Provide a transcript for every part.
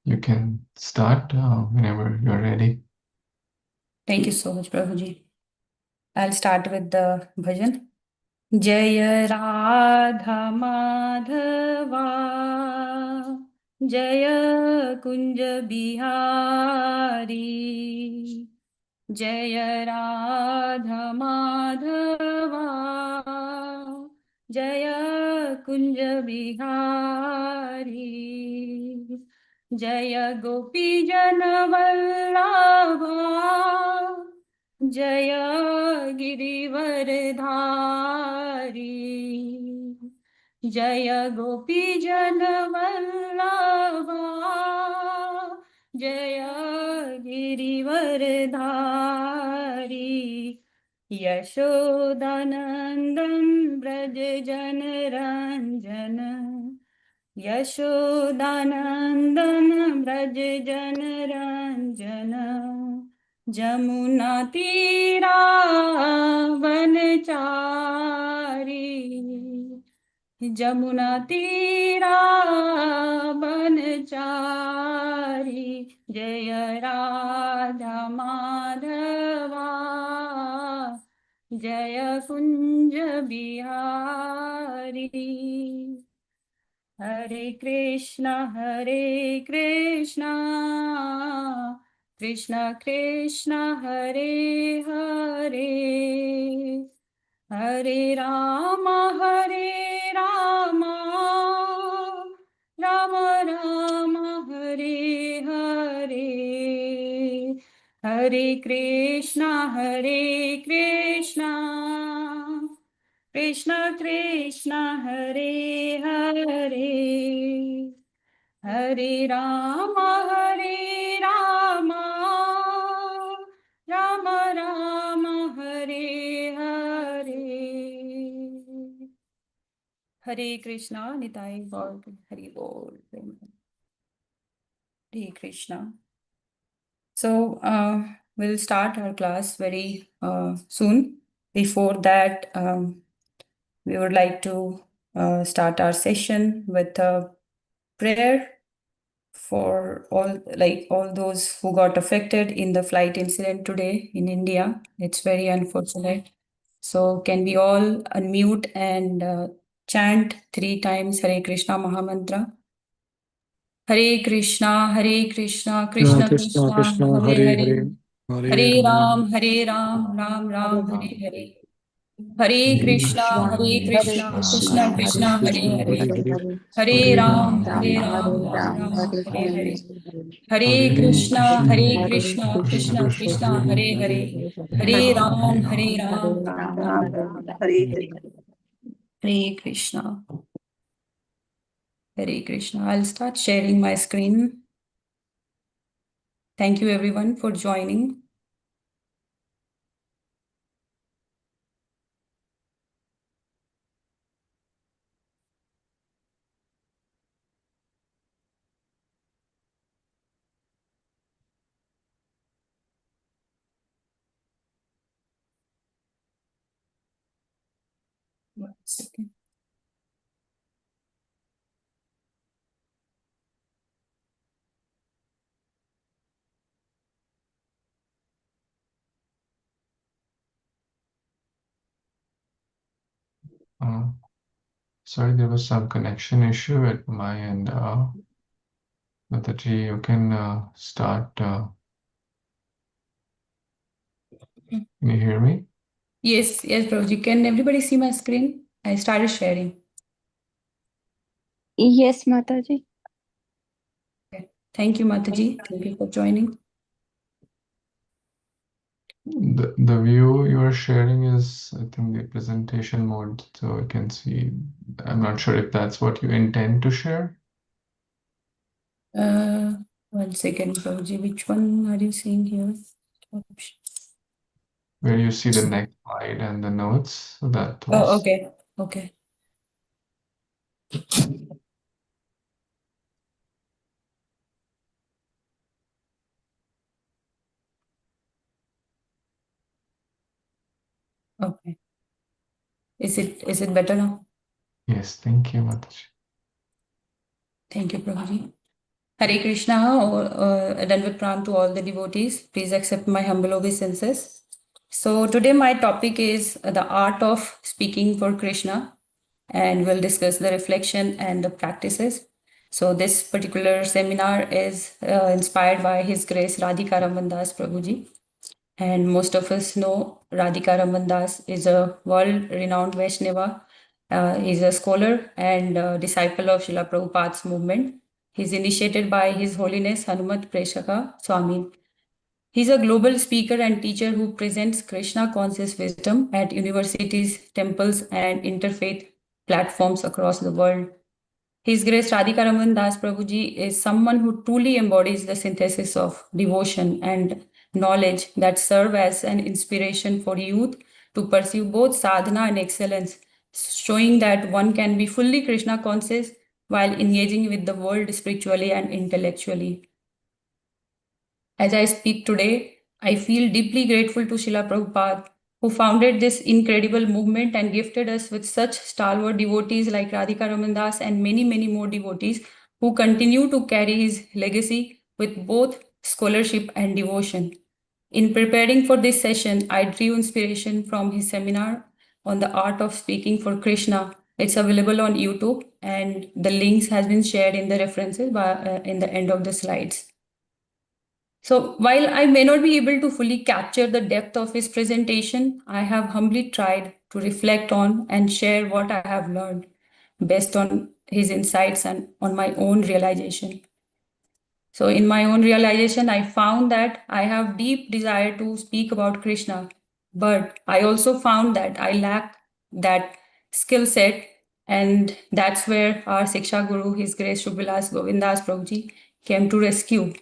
You can start whenever you're ready. Thank you so much, Prabhuji. I'll start with the bhajan. Jaya Radha Madhava Jaya Kunja Bihari Jaya Radha Madhava Jaya Kunja Bihari Jaya Gopi Janavallabha जय गिरिवरधारी जय गोपी जनवल्लभा जय गिरिवरधारी यशोदानंदन ब्रज जनरंजन यशोदानंदन ब्रज जनरंजन जमुना तीरा वनचारी जमुना तीरा वनचारी जय राधा माधवा जय कुंज बिहारी हरे कृष्णा कृष्ण कृष्ण हरे हरे हरे राम राम राम हरे हरे हरे कृष्णा कृष्ण कृष्ण हरे हरे हरे राम राम राम हरे हरे हरे कृष्णा निताई गौर हरि बोल हरे Krishna. So we'll start our class very soon. Before that, we would like to start our session with a prayer for all those who got affected in the flight incident today in India. It's very unfortunate. So can we all unmute and chant 3 times Hare Krishna Mahamantra? Hare Krishna, Krishna Krishna Krishna, Krishna Hare Hare Hare, Hare Hare Hare Ram Ram, Ram Ram, Hare Hare. Hare Hare Krishna, Krishna, Krishna Hare Krishna, Hare Krishna Hare. Hare Hare Hare Hare Ram, Ram Hare Ram Hare Hare. Hare Hare Krishna, Krishna, Krishna Krishna Krishna, Hare Hare. Hare Ram, Ram Hare Krishna. Hare Krishna. I'll start sharing my screen. Thank you everyone for joining. One second. Sorry, there was some connection issue at my end. Mataji, you can start. Can you hear me? Yes, Prabhuji. Can everybody see my screen? I started sharing. Yes, Mataji. Okay. Thank you, Mataji. Thank you for joining. The view you are sharing is, I think, the presentation mode, so I can see. I'm not sure if that's what you intend to share. 1 second, Prabhuji. Which one are you seeing here? Where you see the next slide and the notes, so that Oh, was. okay. Okay. Okay. Is it better now? Yes, thank you, Mataji. Thank you, Prabhuji. Hare Krishna, Dandavat Pranam to all the devotees. Please accept my humble obeisances. So today my topic is the art of speaking for Krishna, and we'll discuss the reflection and the practices. So this particular seminar is inspired by His Grace Radhika Raman Das Prabhuji. And most of us know Radhika Raman Das is a world-renowned Vaishnava. He's a scholar and disciple of Srila Prabhupada's movement. He's initiated by His Holiness Hanumat Preshaka Swami. He's a global speaker and teacher who presents Krishna conscious wisdom at universities, temples, and interfaith platforms across the world. His Grace Radhika Raman Das Prabhuji is someone who truly embodies the synthesis of devotion and knowledge that serve as an inspiration for youth to pursue both sadhana and excellence, showing that one can be fully Krishna conscious while engaging with the world spiritually and intellectually. As I speak today, I feel deeply grateful to Srila Prabhupada, who founded this incredible movement and gifted us with such stalwart devotees like Radhika Raman Das and many, many more devotees who continue to carry his legacy with both scholarship and devotion. In preparing for this session, I drew inspiration from his seminar on the art of speaking for Krishna. It's available on YouTube, and the links has been shared in the references in the end of the slides. So while I may not be able to fully capture the depth of his presentation, I have humbly tried to reflect on and share what I have learned based on his insights and on my own realization. So in my own realization, I found that I have deep desire to speak about Krishna, but I also found that I lack that skill set, and that's where our Siksha Guru, His Grace Shubhalas Govindas Prabhuji, came to rescue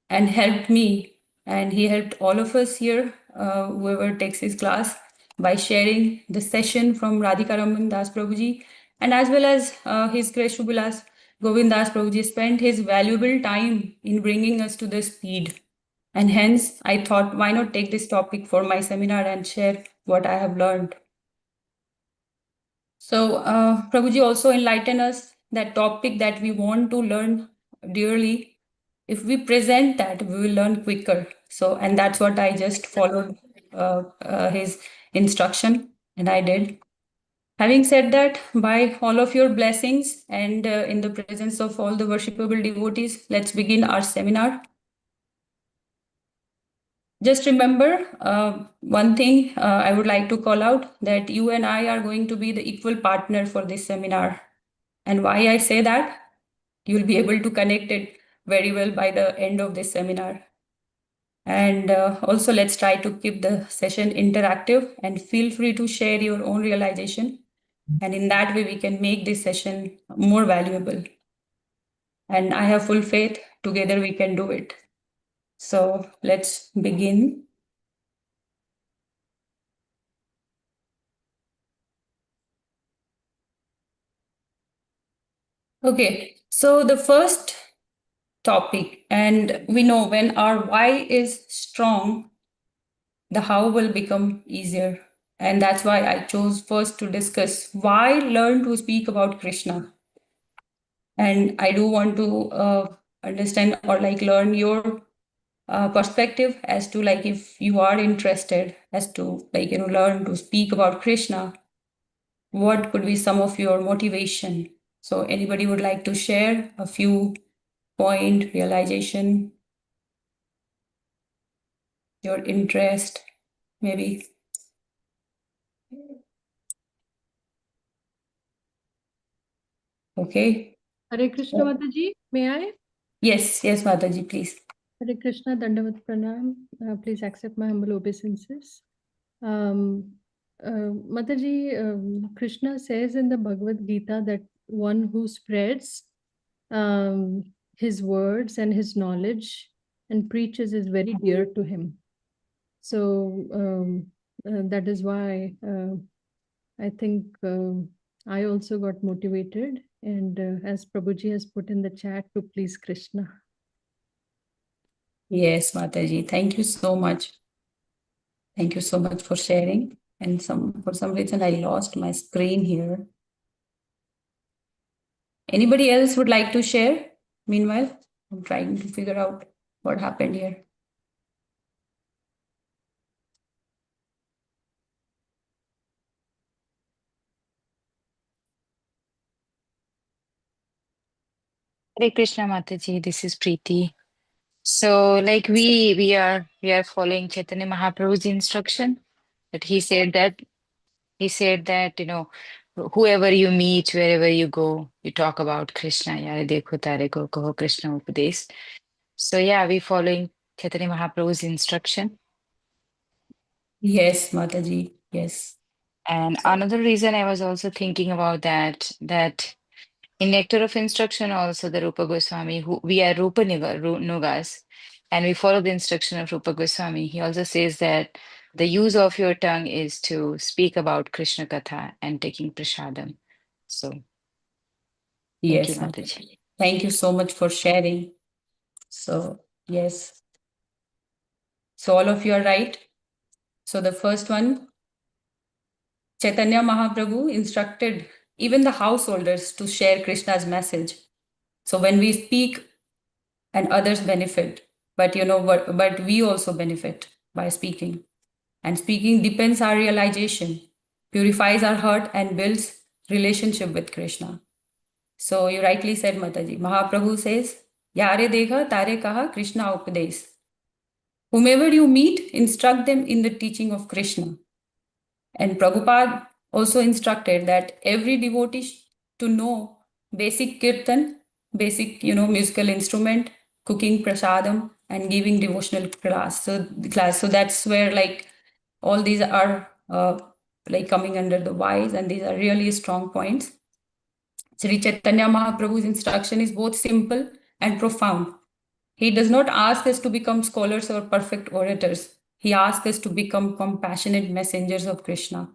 and helped me. And he helped all of us here, whoever takes his class, by sharing the session from Radhika Raman Das Prabhuji, and as well as His Grace Shubhalas Govindas Prabhuji spent his valuable time in bringing us to the speed. And hence, I thought, why not take this topic for my seminar and share what I have learned. So Prabhuji also enlightened us that topic that we want to learn dearly. If we present that, we will learn quicker. So, and that's what I just followed his instruction, and I did. Having said that, by all of your blessings and in the presence of all the worshipable devotees, let's begin our seminar. Just remember one thing I would like to call out, that you and I are going to be the equal partner for this seminar. And why I say that, you'll be able to connect it very well by the end of this seminar. And also, let's try to keep the session interactive and feel free to share your own realization. And in that way, we can make this session more valuable. And I have full faith together we can do it. So let's begin. Okay, so the first topic, and we know when our why is strong, the how will become easier. And that's why I chose first to discuss why learn to speak about Krishna. And I do want to understand or like learn your perspective as to like if you are interested as to like learn to speak about Krishna, what could be some of your motivation? So anybody would like to share a few point realization, your interest, maybe? Okay. Hare Krishna Mataji, may I? Yes, Mataji, please. Hare Krishna Dandavat Pranam. Please accept my humble obeisances. Mataji, Krishna says in the Bhagavad Gita that one who spreads his words and his knowledge and preaches is very dear to him. So that is why I think I also got motivated, and as Prabhuji has put in the chat, to please Krishna. Yes, Mataji, thank you so much. Thank you so much for sharing. And for some reason, I lost my screen here. Anybody else would like to share? Meanwhile, I'm trying to figure out what happened here. Hare Krishna Mataji, this is Preeti. So like we are following Chaitanya Mahaprabhu's instruction that he said that whoever you meet, wherever you go, you talk about Krishna. Yare dekho tare ko kaho Krishna Upadesh. So yeah, we following Chaitanya Mahaprabhu's instruction. Yes, Mataji. Yes. And another reason I was also thinking about that in Nectar of Instruction also the Rupa Goswami, who we are Nugas, and we follow the instruction of Rupa Goswami. He also says that the use of your tongue is to speak about Krishna Katha and taking prasadam. So thank you, Yes, Mataji. Mataji. Thank you so much for sharing. So, yes. So all of you are right. So the first one, Chaitanya Mahaprabhu instructed even the householders to share Krishna's message. So when we speak and others benefit, but we also benefit by speaking. And speaking deepens our realization, purifies our heart, and builds relationship with Krishna. So you rightly said, Mataji. Mahaprabhu says, Yare dekha tare kaha Krishna upadesh. Whomever you meet, instruct them in the teaching of Krishna. And Prabhupada also instructed that every devotee to know basic kirtan, basic, musical instrument, cooking prasadam, and giving devotional class. So that's where like all these are like coming under the wise, and these are really strong points. Sri Chaitanya Mahaprabhu's instruction is both simple and profound. He does not ask us to become scholars or perfect orators. He asks us to become compassionate messengers of Krishna.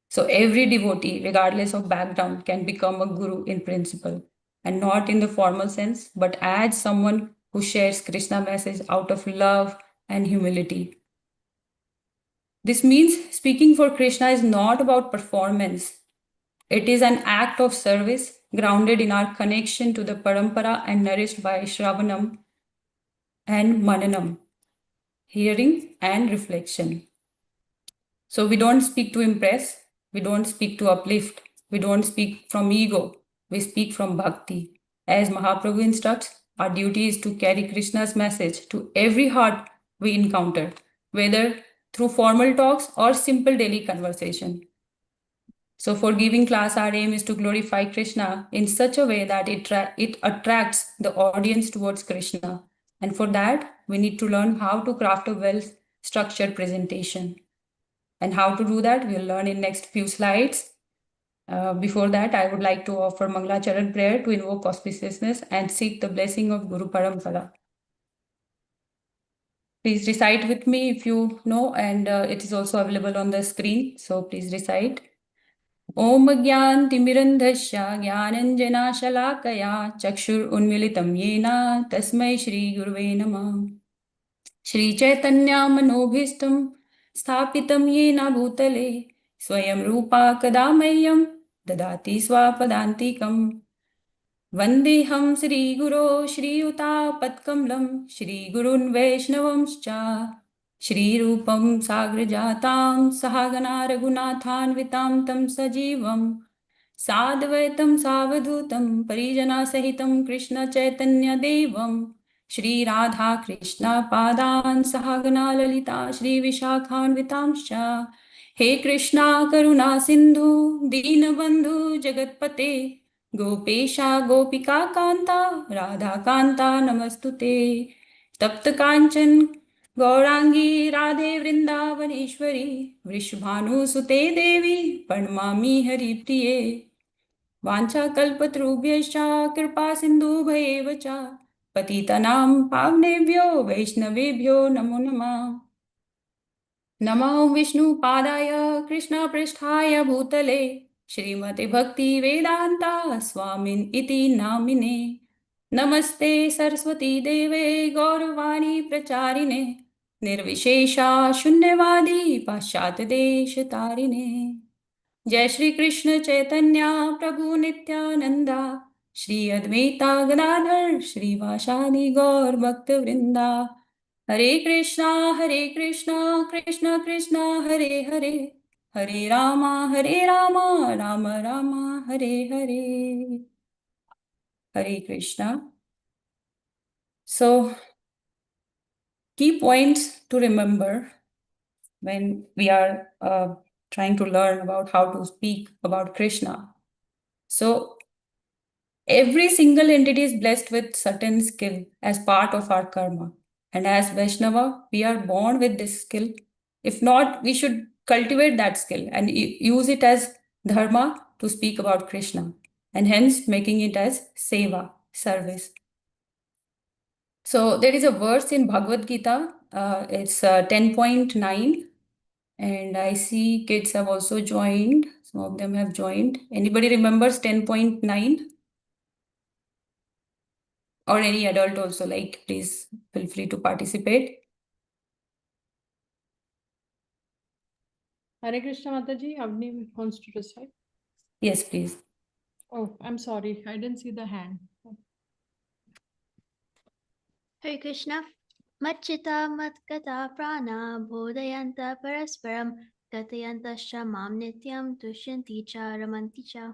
So every devotee, regardless of background, can become a guru in principle, and not in the formal sense, but as someone who shares Krishna message out of love and humility. This means speaking for Krishna is not about performance. It is an act of service grounded in our connection to the parampara and nourished by Shravanam and Mananam, hearing and reflection. So we don't speak to impress, we don't speak to uplift, we don't speak from ego, we speak from bhakti. As Mahaprabhu instructs, our duty is to carry Krishna's message to every heart we encounter, whether through formal talks or simple daily conversation. So for giving class, our aim is to glorify Krishna in such a way that it attracts the audience towards Krishna. And for that, we need to learn how to craft a well-structured presentation. And how to do that, we'll learn in next few slides. Before that, I would like to offer Mangalacharan prayer to invoke auspiciousness and seek the blessing of Guru Parampara. Please recite with me if you know, and it is also available on the screen. So please recite. Om Gyantimirandhasya Gyananjana Chakshur Unmilitam Yena Tasmai Shri Guruve Namah. Shri Chaitanya Manobhistam Sthapitam Yena Bhutale Swayam Rupa Kadamayam Dadati Swapadantikam. Vandeham Shri Guru Shri Uta Patkamlam Shri Gurun Vaishnavamscha Shri Rupam Sagrajatam Sahagana Raghunathanvitam Tam Sajivam Sadvaitam Savadhutam Parijana Sahitam Krishna Chaitanya Devam Shri Radha Krishna Padan Sahagana Lalita Shri Vishakhanvitamscha. He Krishna Karuna Sindhu Deenabandhu Jagatpate Gopesha Gopika Kanta Radha Kanta Namastute Tapta Kanchan Gaurangi Radhe Vrindavaneshwari Vrishabhanu Sute Devi Pranamami Hari Priye Vancha Kalpatrubhyascha Kripa Sindhu Bhayevacha Patitanam Pavnebhyo Vaishnavebhyo Namo Namah. नमो विष्णुपादाय कृष्णपृष्ठाय भूतले श्रीमते भक्ति वेदांता स्वामिन् इति नामिने नमस्ते सरस्वती देवे गौरवाणी प्रचारिणे निर्विशेषा शून्यवादी पाश्चात्य देश तारिणे जय श्री कृष्ण चैतन्य प्रभु Nityananda Shri Advaita Ganadhar Shri Vashani Gaur Bhakta Vrinda. Hare Krishna, Krishna Krishna, Hare Hare, Hare Rama, Rama Rama, Hare Hare. Hare Krishna. So, key points to remember when we are trying to learn about how to speak about Krishna. So, every single entity is blessed with certain skill as part of our karma. And as Vaishnava, we are born with this skill. If not, we should cultivate that skill and use it as dharma to speak about Krishna, and hence making it as seva, service. So there is a verse in Bhagavad Gita, it's 10.9, and I see kids have also joined. Some of them have joined. Anybody remembers 10.9? Or any adult also, like, please feel free to participate. Hare Krishna Mataji, Avni wants to recite. Yes, please. Oh, I'm sorry, I didn't see the hand. Hare Krishna. Machita matkata prana bodhayanta parasparam katayanta shamam nityam tushyanti cha ramanti cha.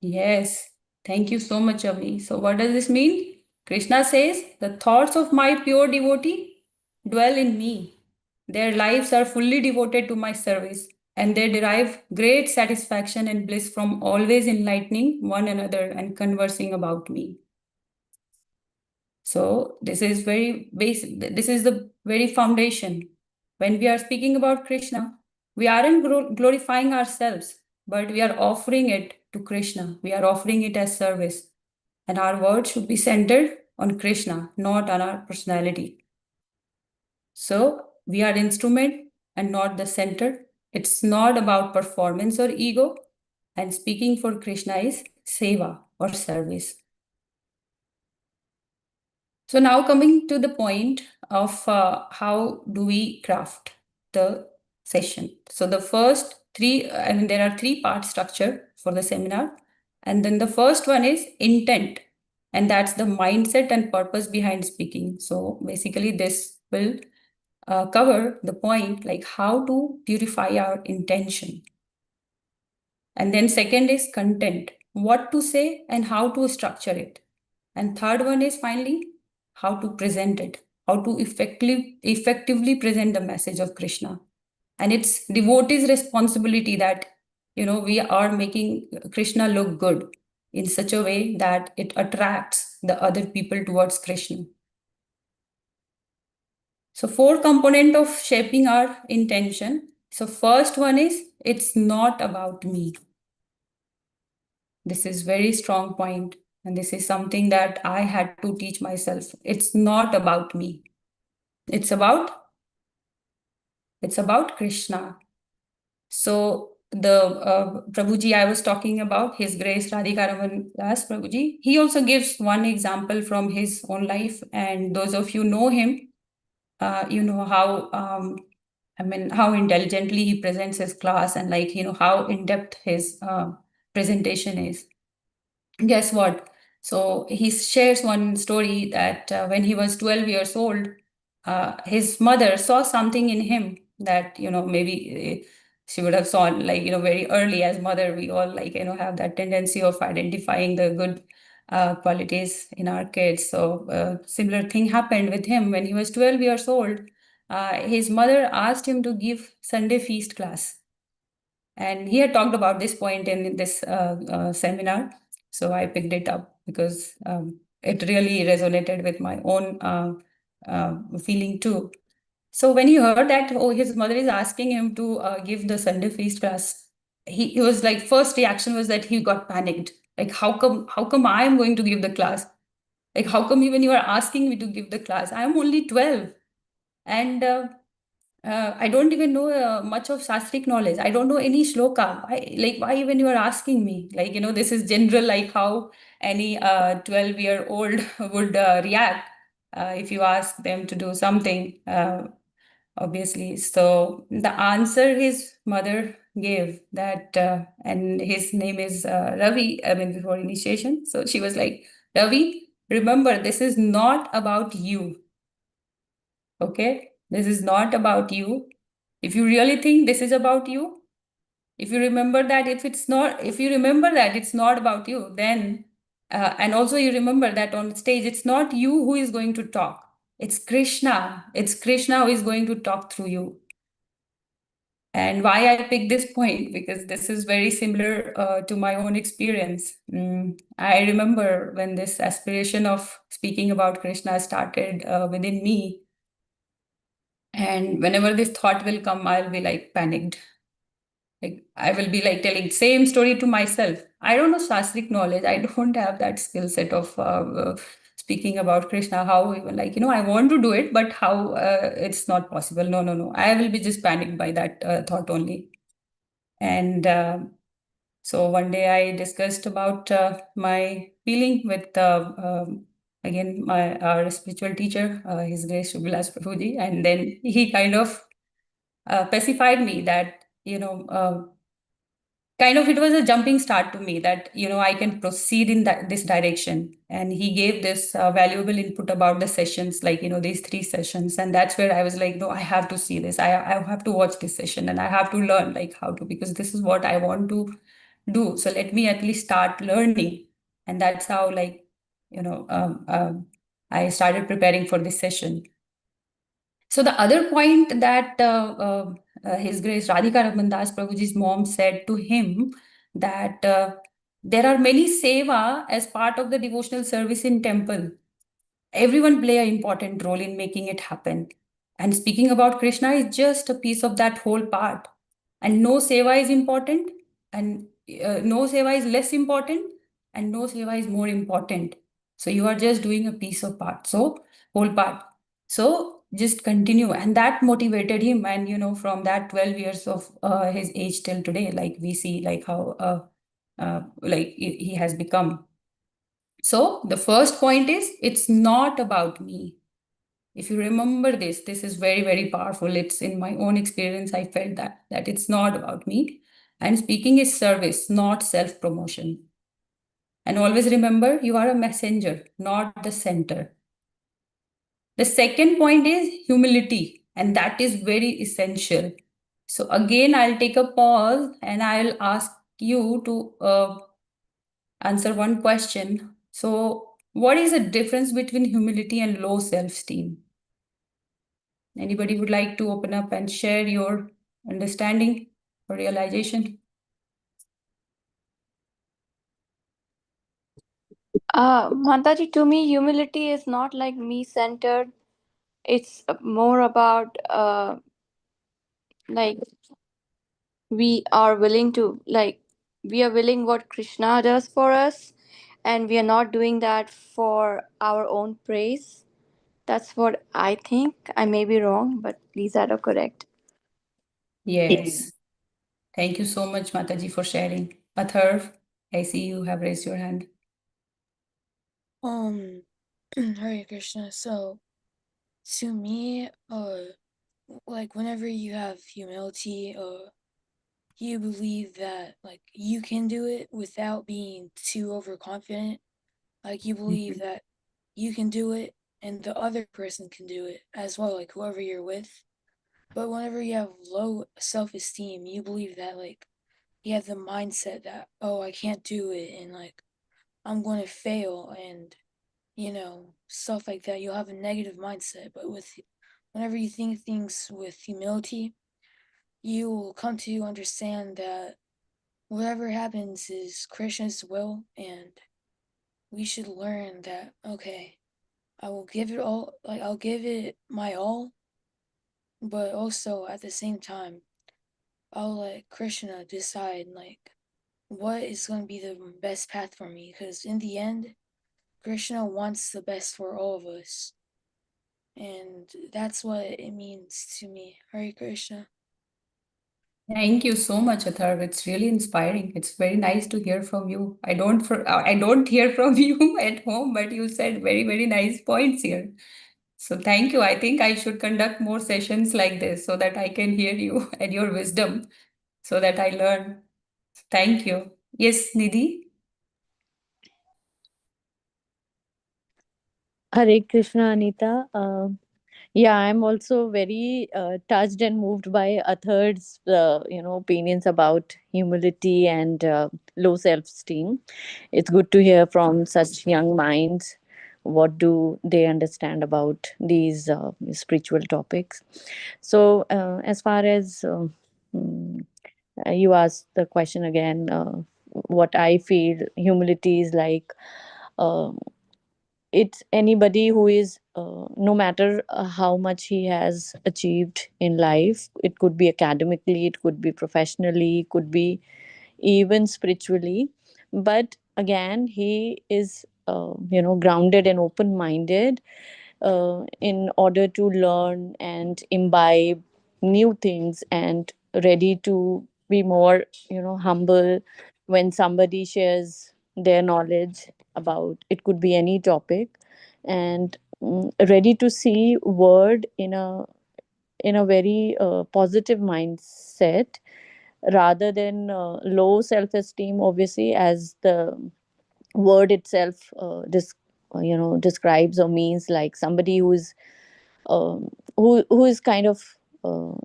Yes, thank you so much, Avni. So what does this mean? Krishna says, the thoughts of my pure devotee dwell in me. Their lives are fully devoted to my service, and they derive great satisfaction and bliss from always enlightening one another and conversing about me. So this is very basic. This is the very foundation. When we are speaking about Krishna, we aren't glorifying ourselves, but we are offering it to Krishna. We are offering it as service. And our words should be centered on Krishna, not on our personality. So we are instrument and not the center. It's not about performance or ego. And speaking for Krishna is seva or service. So now coming to the point of how do we craft the session. So the first three, there are 3-part structure for the seminar. And then the first one is intent. And that's the mindset and purpose behind speaking. So basically this will cover the point like how to purify our intention. And then second is content, what to say and how to structure it. And third one is finally how to present it, how to effectively present the message of Krishna. And it's devotees' responsibility that, we are making Krishna look good in such a way that it attracts the other people towards Krishna. So 4 components of shaping our intention. So first one is, it's not about me. This is very strong point. And this is something that I had to teach myself. It's not about me. It's about Krishna. So the Prabhuji I was talking about, His Grace Radhika Raman Das Prabhuji, he also gives one example from his own life. And those of you know him, you know how, how intelligently he presents his class and how in-depth his presentation is. Guess what? So he shares one story that when he was 12 years old, his mother saw something in him that, maybe she would have saw very early. As mother, we all have that tendency of identifying the good qualities in our kids. So similar thing happened with him when he was 12 years old. His mother asked him to give Sunday feast class. And he had talked about this point in this seminar. So I picked it up because it really resonated with my own feeling too. So when he heard that, his mother is asking him to give the Sunday feast class, he was like, first reaction was that he got panicked. Like, how come I am going to give the class? Like, how come even you are asking me to give the class? I am only 12. And I don't even know much of Shastric knowledge. I don't know any shloka. Why even you are asking me? This is general, like how any 12-year-old would react if you ask them to do something, obviously. So the answer his mother gave that, and his name is Ravi, I mean, before initiation. So she was like, Ravi, remember, this is not about you. Okay? This is not about you. If you really think this is about you, if you remember that, if you remember that it's not about you, then, and also you remember that on stage, it's not you who is going to talk. It's Krishna. It's Krishna who is going to talk through you. And why I picked this point, because this is very similar to my own experience. I remember when this aspiration of speaking about Krishna started within me. And whenever this thought will come, I'll be like panicked. Like I will be like telling same story to myself. I don't know Shastric knowledge. I don't have that skill set of speaking about Krishna. How even like, I want to do it, but how it's not possible. No, no, no. I will be just panicked by that thought only. And so one day I discussed about my feeling with again our spiritual teacher, His Grace Shubhalas Prabhuji, and then he kind of pacified me that kind of it was a jumping start to me that I can proceed in this direction. And he gave this valuable input about the sessions, like these 3 sessions, and that's where I was like, no, I have to see this. I have to watch this session, and I have to learn like how to, because this is what I want to do. So let me at least start learning. And that's how like I started preparing for this session. So the other point that His Grace Radhika Raman Das Prabhuji's mom said to him, that there are many seva as part of the devotional service in temple. Everyone play an important role in making it happen. And speaking about Krishna is just a piece of that whole part. And no seva is important, and no seva is less important, and no seva is more important. So you are just doing a piece of part, so whole part. So just continue. And that motivated him. And from that 12 years of his age till today, like we see like how like he has become. So the first point is, it's not about me. If you remember this is very, very powerful. It's in my own experience, I felt that it's not about me. And speaking is service, not self-promotion. And always remember, you are a messenger, not the center. The second point is humility, and that is very essential. So again, I'll take a pause and I'll ask you to answer one question. So what is the difference between humility and low self-esteem? Anybody would like to open up and share your understanding or realization? Mataji, to me, humility is not like me-centered. It's more about like we are willing what Krishna does for us, and we are not doing that for our own praise. That's what I think. I may be wrong, but please add or correct. Yes. Thank you so much, Mataji, for sharing. Atharv, I see you have raised your hand. Hare Krishna. So, to me, like whenever you have humility, you believe that like you can do it without being too overconfident. Like you believe that you can do it and the other person can do it as well, like whoever you're with. But whenever you have low self-esteem, you believe that like you have the mindset that, oh, I can't do it and like I'm going to fail and stuff like that. You'll have a negative mindset. But whenever you think things with humility, you will come to understand that whatever happens is Krishna's will, and we should learn that, okay, I will give it all, like I'll give it my all, but also at the same time, I'll let Krishna decide like what is going to be the best path for me, because in the end, Krishna wants the best for all of us. And that's what it means to me. Hare Krishna. Thank you so much, Atharv. It's really inspiring. It's very nice to hear from you. I don't hear from you at home, but you said very, very nice points here. So thank you. I think I should conduct more sessions like this so that I can hear you and your wisdom. so that I learn. Thank you. Yes, Nidhi? Hare Krishna, Anita. Yeah, I'm also very touched and moved by Athar's, opinions about humility and low self-esteem. It's good to hear from such young minds what do they understand about these spiritual topics. So, as far as mm, you asked the question again, what I feel humility is like. um it's anybody who is no matter how much he has achieved in life. It could be academically, it could be professionally, it could be even spiritually, but again he is grounded and open minded in order to learn and imbibe new things, and ready to be more humble when somebody shares their knowledge about, it could be any topic, and ready to see word in a very positive mindset, rather than low self esteem, obviously, as the word itself describes or means, like somebody who is kind of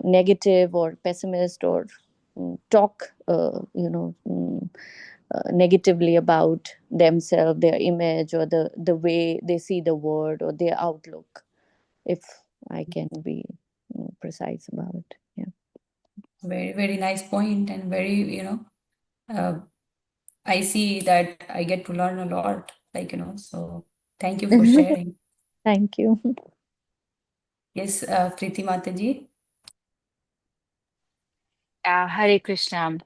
negative or pessimist, or talk negatively about themselves, their image, or the way they see the world, or their outlook, if I can be precise about it. Yeah. Very, very nice point, and very, I see that I get to learn a lot, so thank you for sharing. Thank you. Yes, Preeti Mataji. Hare Krishna.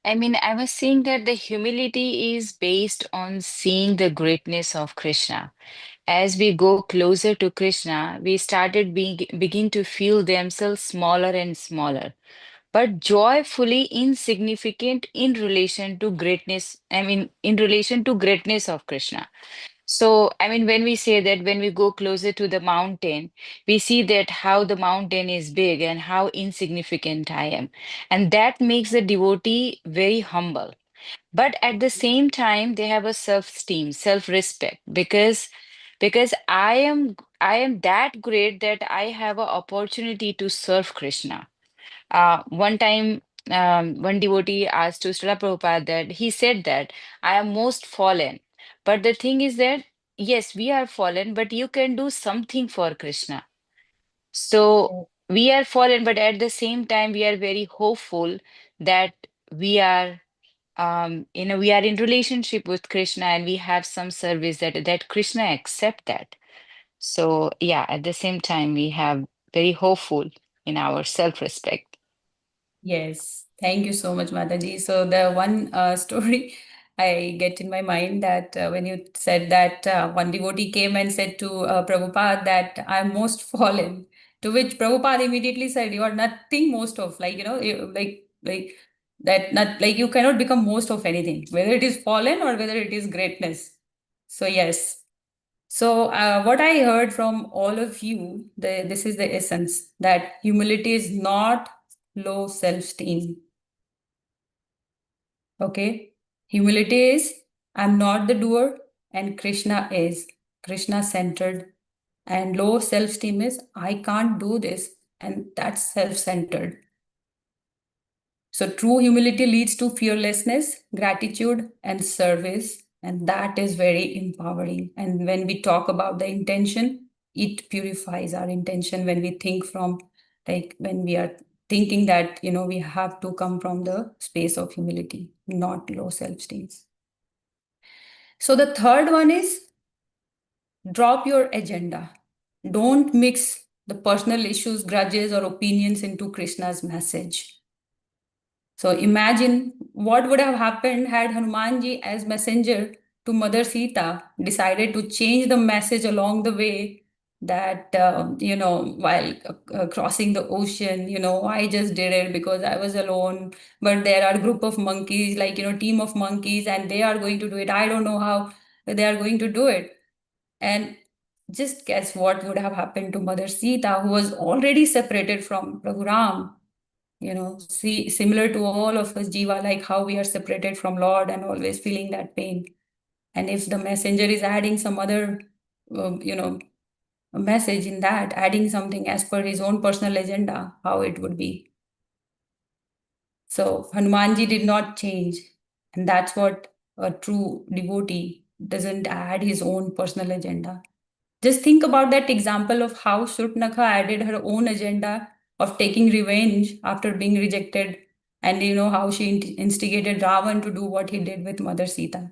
I mean, I was saying that the humility is based on seeing the greatness of Krishna. As we go closer to Krishna, we started begin to feel themselves smaller and smaller, but joyfully insignificant in relation to greatness. I mean, in relation to greatness of Krishna. So, I mean, when we say that when we go closer to the mountain, we see that how the mountain is big and how insignificant I am. And that makes the devotee very humble. But at the same time, they have a self-esteem, self-respect, because I am that great that I have an opportunity to serve Krishna. One time, one devotee asked to Srila Prabhupada that he said that I am most fallen. But the thing is that, yes, we are fallen, but you can do something for Krishna. So we are fallen, but at the same time, we are very hopeful that we are, we are in relationship with Krishna and we have some service that Krishna accept that. So yeah, at the same time, we have very hopeful in our self-respect. Yes, thank you so much, Mataji. So the one story I get in my mind that when you said that one devotee came and said to Prabhupada that I'm most fallen, to which Prabhupada immediately said, "You are nothing most of, like that, not like you cannot become most of anything, whether it is fallen or whether it is greatness." So yes. So, what I heard from all of you, this is the essence that humility is not low self-esteem. Okay? Humility is I'm not the doer, and Krishna is Krishna centered. And low self-esteem is I can't do this, and that's self-centered. So, true humility leads to fearlessness, gratitude, and service. And that is very empowering. And when we talk about the intention, it purifies our intention when we think from, like, when we are thinking that, we have to come from the space of humility, not low self esteem. So, the third one is drop your agenda. Don't mix the personal issues, grudges, or opinions into Krishna's message. So imagine what would have happened had Hanumanji, as messenger to Mother Sita, decided to change the message along the way that, while crossing the ocean, I just did it because I was alone. But there are a group of monkeys, team of monkeys, and they are going to do it. I don't know how they are going to do it. And just guess what would have happened to Mother Sita, who was already separated from Prabhu Ram. similar to all of us, Jiva, like how we are separated from Lord and always feeling that pain. And if the messenger is adding some other, a message in that, adding something as per his own personal agenda, how it would be. So Hanumanji did not change. And that's what a true devotee doesn't add his own personal agenda. Just think about that example of how Shurpanakha added her own agenda of taking revenge after being rejected, and how she instigated Ravan to do what he did with Mother Sita.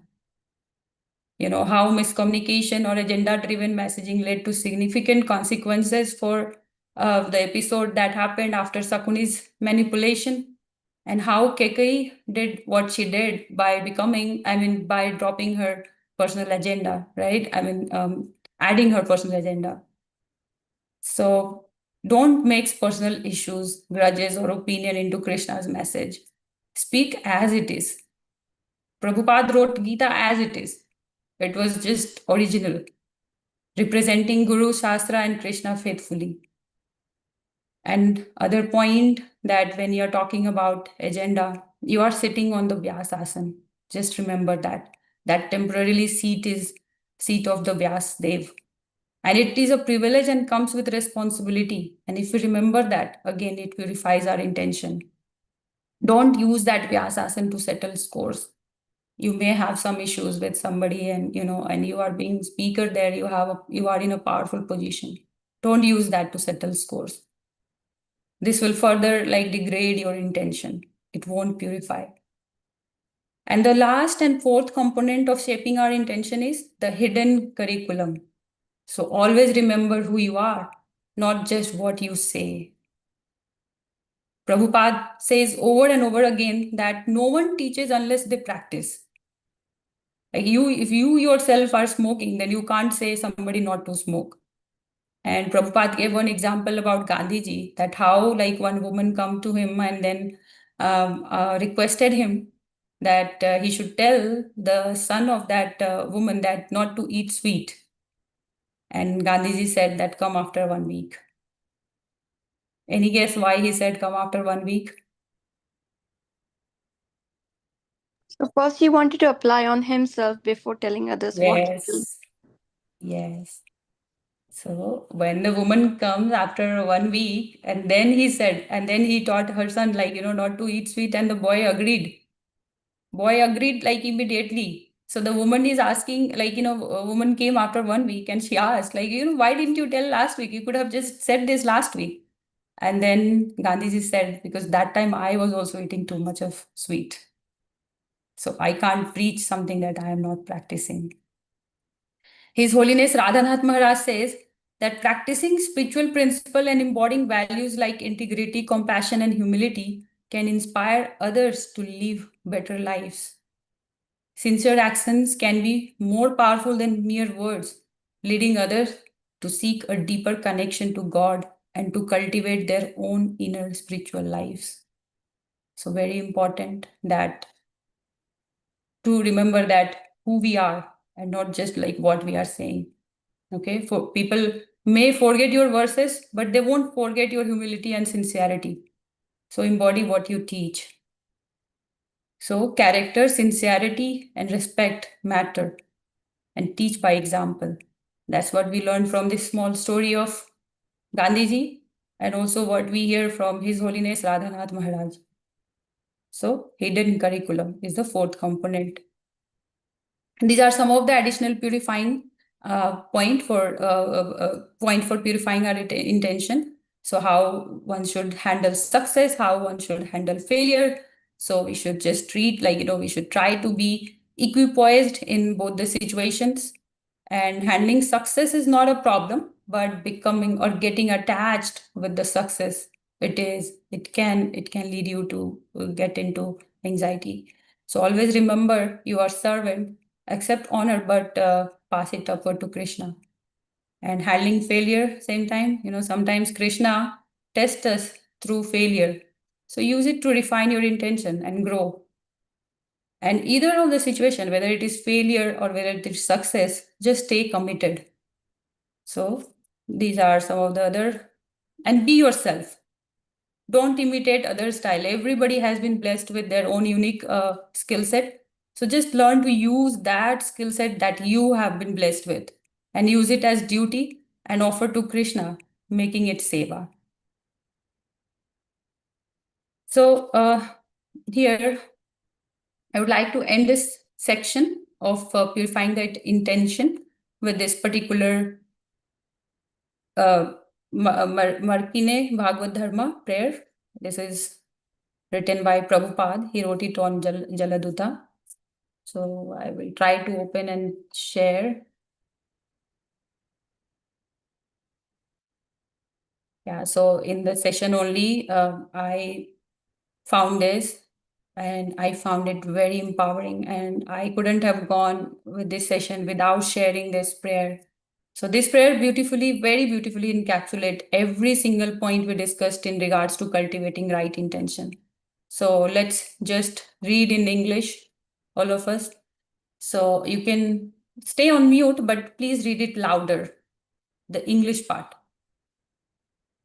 How miscommunication or agenda-driven messaging led to significant consequences for the episode that happened after Sakuni's manipulation, and how Kekai did what she did by by dropping her personal agenda, right? Adding her personal agenda. So don't mix personal issues, grudges, or opinion into Krishna's message. Speak as it is. Prabhupada wrote Gita as it is. It was just original, representing Guru, Shastra, and Krishna faithfully. And other point that when you're talking about agenda, you are sitting on the Vyasasana. Just remember that. That temporarily seat is seat of the Vyas Dev. And it is a privilege and comes with responsibility. And if we remember that, again, it purifies our intention. Don't use that Vyasasana to settle scores. You may have some issues with somebody, and you are being speaker there, you are in a powerful position. Don't use that to settle scores. This will further degrade your intention. It won't purify. And the last and fourth component of shaping our intention is the hidden curriculum. So always remember who you are, not just what you say. Prabhupada says over and over again that no one teaches unless they practice. If you yourself are smoking, then you can't say somebody not to smoke. And Prabhupada gave one example about Gandhiji, that how one woman come to him and then requested him that he should tell the son of that woman that not to eat sweet. And Gandhiji said that come after 1 week. Any guess why he said come after 1 week? So first he wanted to apply on himself before telling others what to do. Yes. So when the woman comes after 1 week, and then he taught her son, not to eat sweet, and the boy agreed. Immediately. So the woman is asking, a woman came after 1 week and she asked, why didn't you tell last week? You could have just said this last week. And then Gandhiji said, because that time I was also eating too much of sweet. So I can't preach something that I am not practicing. His Holiness Radhanath Maharaj says that practicing spiritual principle and embodying values like integrity, compassion, and humility can inspire others to live better lives. Sincere actions can be more powerful than mere words, leading others to seek a deeper connection to God and to cultivate their own inner spiritual lives. So very important that to remember that who we are and not just what we are saying. Okay, for people may forget your verses, but they won't forget your humility and sincerity. So embody what you teach. So character, sincerity, and respect matter, and teach by example. That's what we learn from this small story of Gandhiji, and also what we hear from His Holiness Radhanath Maharaj. So hidden curriculum is the fourth component. And these are some of the additional purifying point for purifying our intention. So how one should handle success, how one should handle failure. So we should just treat we should try to be equipoised in both the situations. And handling success is not a problem, but becoming or getting attached with the success, it can lead you to get into anxiety. So always remember you are servant, accept honor, but pass it upward to Krishna. And handling failure, same time, sometimes Krishna tests us through failure. So use it to refine your intention and grow. And either of the situation, whether it is failure or whether it is success, just stay committed. So these are some of the other, and be yourself. Don't imitate other style. Everybody has been blessed with their own unique skill set. So just learn to use that skill set that you have been blessed with and use it as duty and offer to Krishna, making it seva. So here, I would like to end this section of purifying that intention with this particular Markine Bhagavad Dharma prayer. This is written by Prabhupada. He wrote it on Jaladuta. So I will try to open and share. Yeah, so in the session only, I found this and I found it very empowering, and I couldn't have gone with this session without sharing this prayer. So this prayer very beautifully encapsulates every single point we discussed in regards to cultivating right intention. So let's just read in English, all of us. So you can stay on mute, but please read it louder, the English part.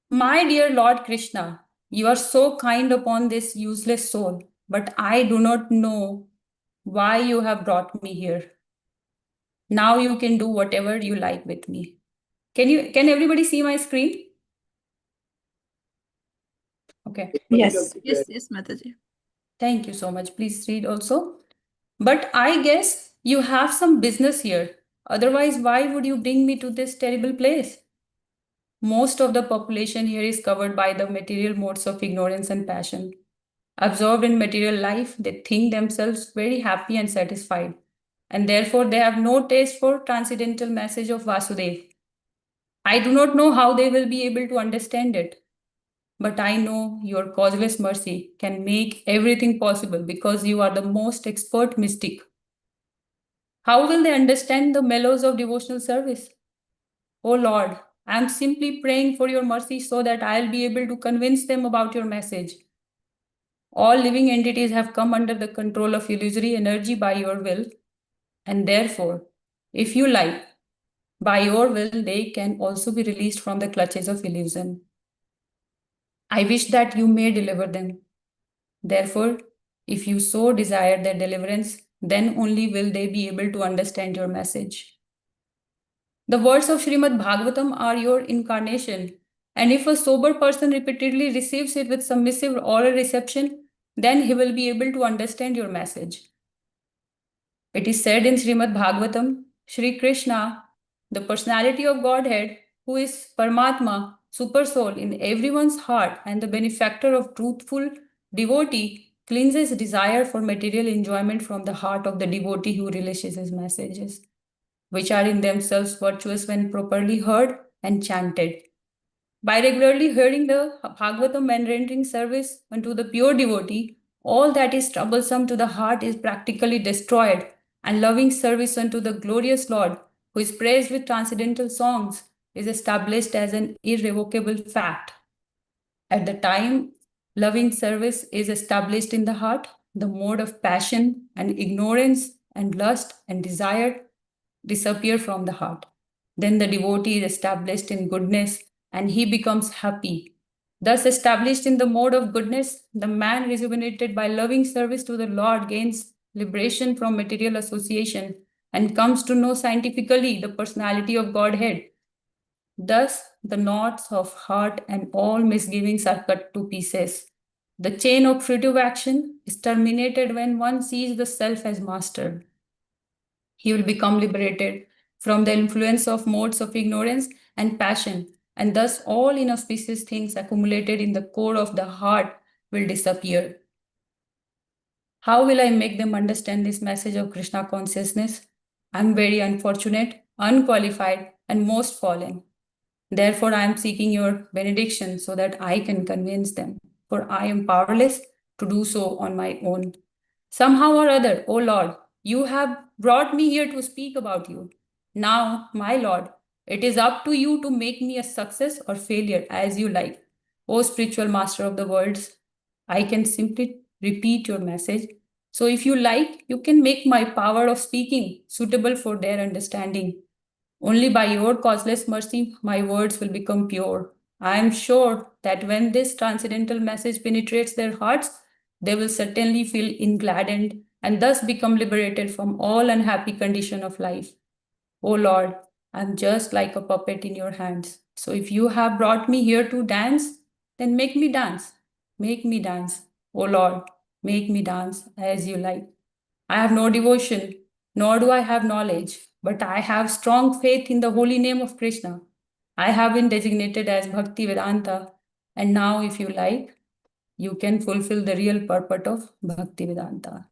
My dear Lord Krishna, you are so kind upon this useless soul, but I do not know why you have brought me here. Now you can do whatever you like with me. Can everybody see my screen? Okay. Yes, Mataji. Thank you so much. Please read also. But I guess you have some business here. Otherwise, why would you bring me to this terrible place? Most of the population here is covered by the material modes of ignorance and passion. Absorbed in material life, they think themselves very happy and satisfied, and therefore they have no taste for transcendental message of Vasudev. I do not know how they will be able to understand it, but I know your causeless mercy can make everything possible because you are the most expert mystic. How will they understand the mellows of devotional service? Oh Lord, I am simply praying for your mercy so that I'll be able to convince them about your message. All living entities have come under the control of illusory energy by your will, and therefore, if you like, by your will, they can also be released from the clutches of illusion. I wish that you may deliver them. Therefore, if you so desire their deliverance, then only will they be able to understand your message. The words of Srimad Bhagavatam are your incarnation, and if a sober person repeatedly receives it with submissive oral reception, then he will be able to understand your message. It is said in Srimad Bhagavatam, Shri Krishna, the personality of Godhead, who is Paramatma, super soul in everyone's heart and the benefactor of truthful devotee, cleanses desire for material enjoyment from the heart of the devotee who relishes his messages, which are in themselves virtuous when properly heard and chanted. By regularly hearing the Bhagavatam and rendering service unto the pure devotee, all that is troublesome to the heart is practically destroyed, and loving service unto the glorious Lord, who is praised with transcendental songs, is established as an irrevocable fact. At the time loving service is established in the heart, the mode of passion and ignorance and lust and desire disappear from the heart. Then the devotee is established in goodness and he becomes happy. Thus, established in the mode of goodness, the man rejuvenated by loving service to the Lord gains liberation from material association and comes to know scientifically the personality of Godhead. Thus, the knots of heart and all misgivings are cut to pieces. The chain of fruitive action is terminated when one sees the self as master. He will become liberated from the influence of modes of ignorance and passion, and thus all inauspicious things accumulated in the core of the heart will disappear. How will I make them understand this message of Krishna consciousness? I am very unfortunate, unqualified, and most fallen. Therefore, I am seeking your benediction so that I can convince them, for I am powerless to do so on my own. Somehow or other, O Lord, you have brought me here to speak about you. Now, my Lord, it is up to you to make me a success or failure as you like. O spiritual master of the worlds, I can simply repeat your message. So if you like, you can make my power of speaking suitable for their understanding. Only by your causeless mercy, my words will become pure. I am sure that when this transcendental message penetrates their hearts, they will certainly feel gladdened and thus become liberated from all unhappy condition of life. O Lord, I'm just like a puppet in your hands. So if you have brought me here to dance, then make me dance. Make me dance. O Lord, make me dance as you like. I have no devotion, nor do I have knowledge, but I have strong faith in the holy name of Krishna. I have been designated as Bhakti Vedanta, and now, if you like, you can fulfill the real purport of Bhakti Vedanta.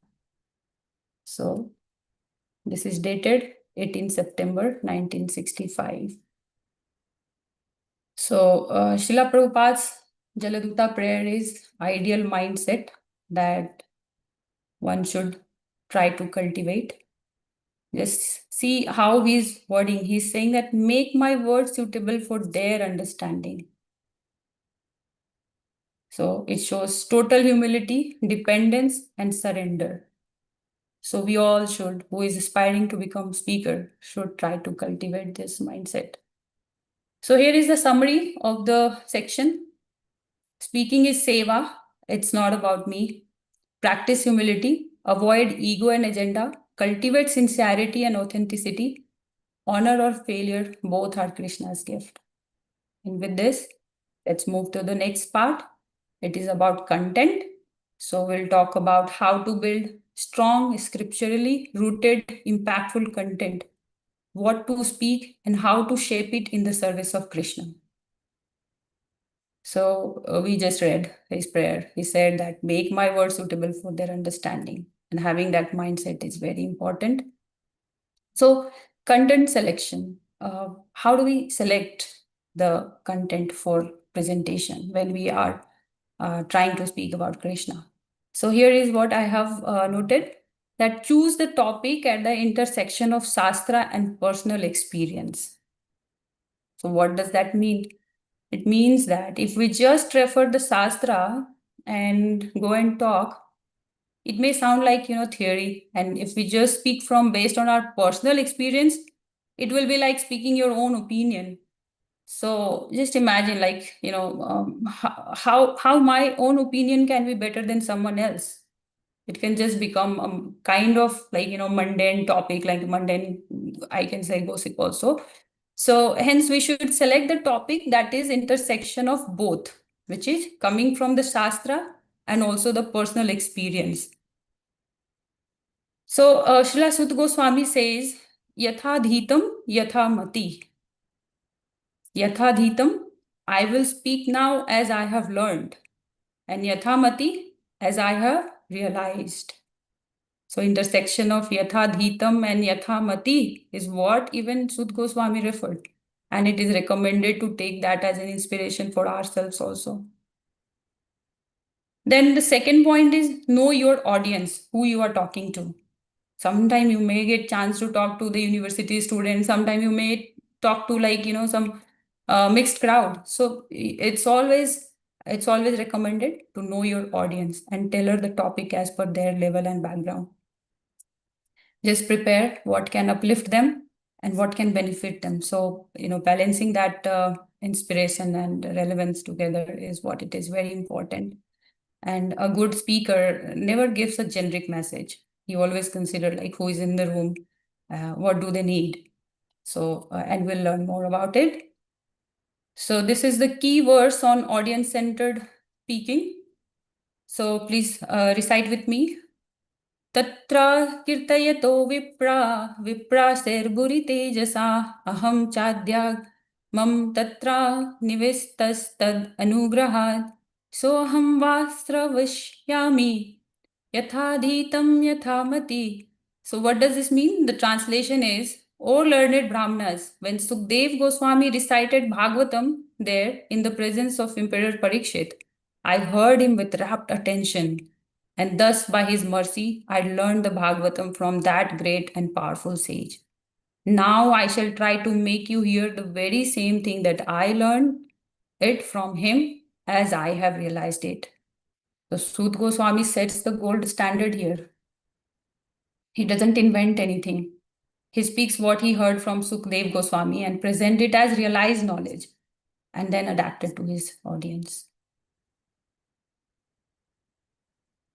So, this is dated 18 September 1965. So, Srila Prabhupada's Jaladuta prayer is ideal mindset that one should try to cultivate. Just see how he's wording. He's saying that make my words suitable for their understanding. So it shows total humility, dependence, and surrender. So we all should, who is aspiring to become speaker, should try to cultivate this mindset. So here is the summary of the section. Speaking is seva. It's not about me. Practice humility. Avoid ego and agenda. Cultivate sincerity and authenticity. Honor or failure, both are Krishna's gift. And with this, let's move to the next part. It is about content. So we'll talk about how to build strong, scripturally rooted, impactful content, what to speak, and how to shape it in the service of Krishna. So we just read his prayer. He said that make my words suitable for their understanding. And having that mindset is very important. So content selection. How do we select the content for presentation when we are trying to speak about Krishna? So here is what I have noted, that choose the topic at the intersection of Shastra and personal experience. So what does that mean? It means that if we just refer the Shastra and go and talk, it may sound like, theory. And if we just speak from based on our personal experience, it will be like speaking your own opinion. So just imagine, like, how my own opinion can be better than someone else. It can just become a kind of like, mundane topic, like mundane, I can say gossip also. So hence we should select the topic that is intersection of both, which is coming from the Shastra and also the personal experience. So Srila Sutta Goswami says, Yatha dhitam, yatha mati. Yatha dhitam, I will speak now as I have learned. And yatha mati, as I have realized. So intersection of yatha dhitam and yatha mati is what even Sutta Goswami referred. And it is recommended to take that as an inspiration for ourselves also. Then the second point is know your audience, who you are talking to. Sometimes you may get chance to talk to the university students. Sometimes you may talk to like, some mixed crowd. So it's always recommended to know your audience and tailor the topic as per their level and background. Just prepare what can uplift them and what can benefit them. So, balancing that inspiration and relevance together is what it is very important. And a good speaker never gives a generic message. You always consider like who is in the room, what do they need. So, and we'll learn more about it. So this is the key verse on audience-centered speaking. So please recite with me. Tatra kirtayato vipra serguri tejasa aham chadyag mam tatra nivestastad anugrahad soham vasravashyami yathadhitam yathamati. So what does this mean? The translation is, O learned Brahmanas, when Sukdev Goswami recited Bhagavatam there in the presence of Emperor Parikshit, I heard him with rapt attention. And thus, by his mercy, I learned the Bhagavatam from that great and powerful sage. Now I shall try to make you hear the very same thing that I learned it from him as I have realized it. So Sutta Goswami sets the gold standard here. He doesn't invent anything. He speaks what he heard from Sukdev Goswami and present it as realized knowledge. and then adapted to his audience.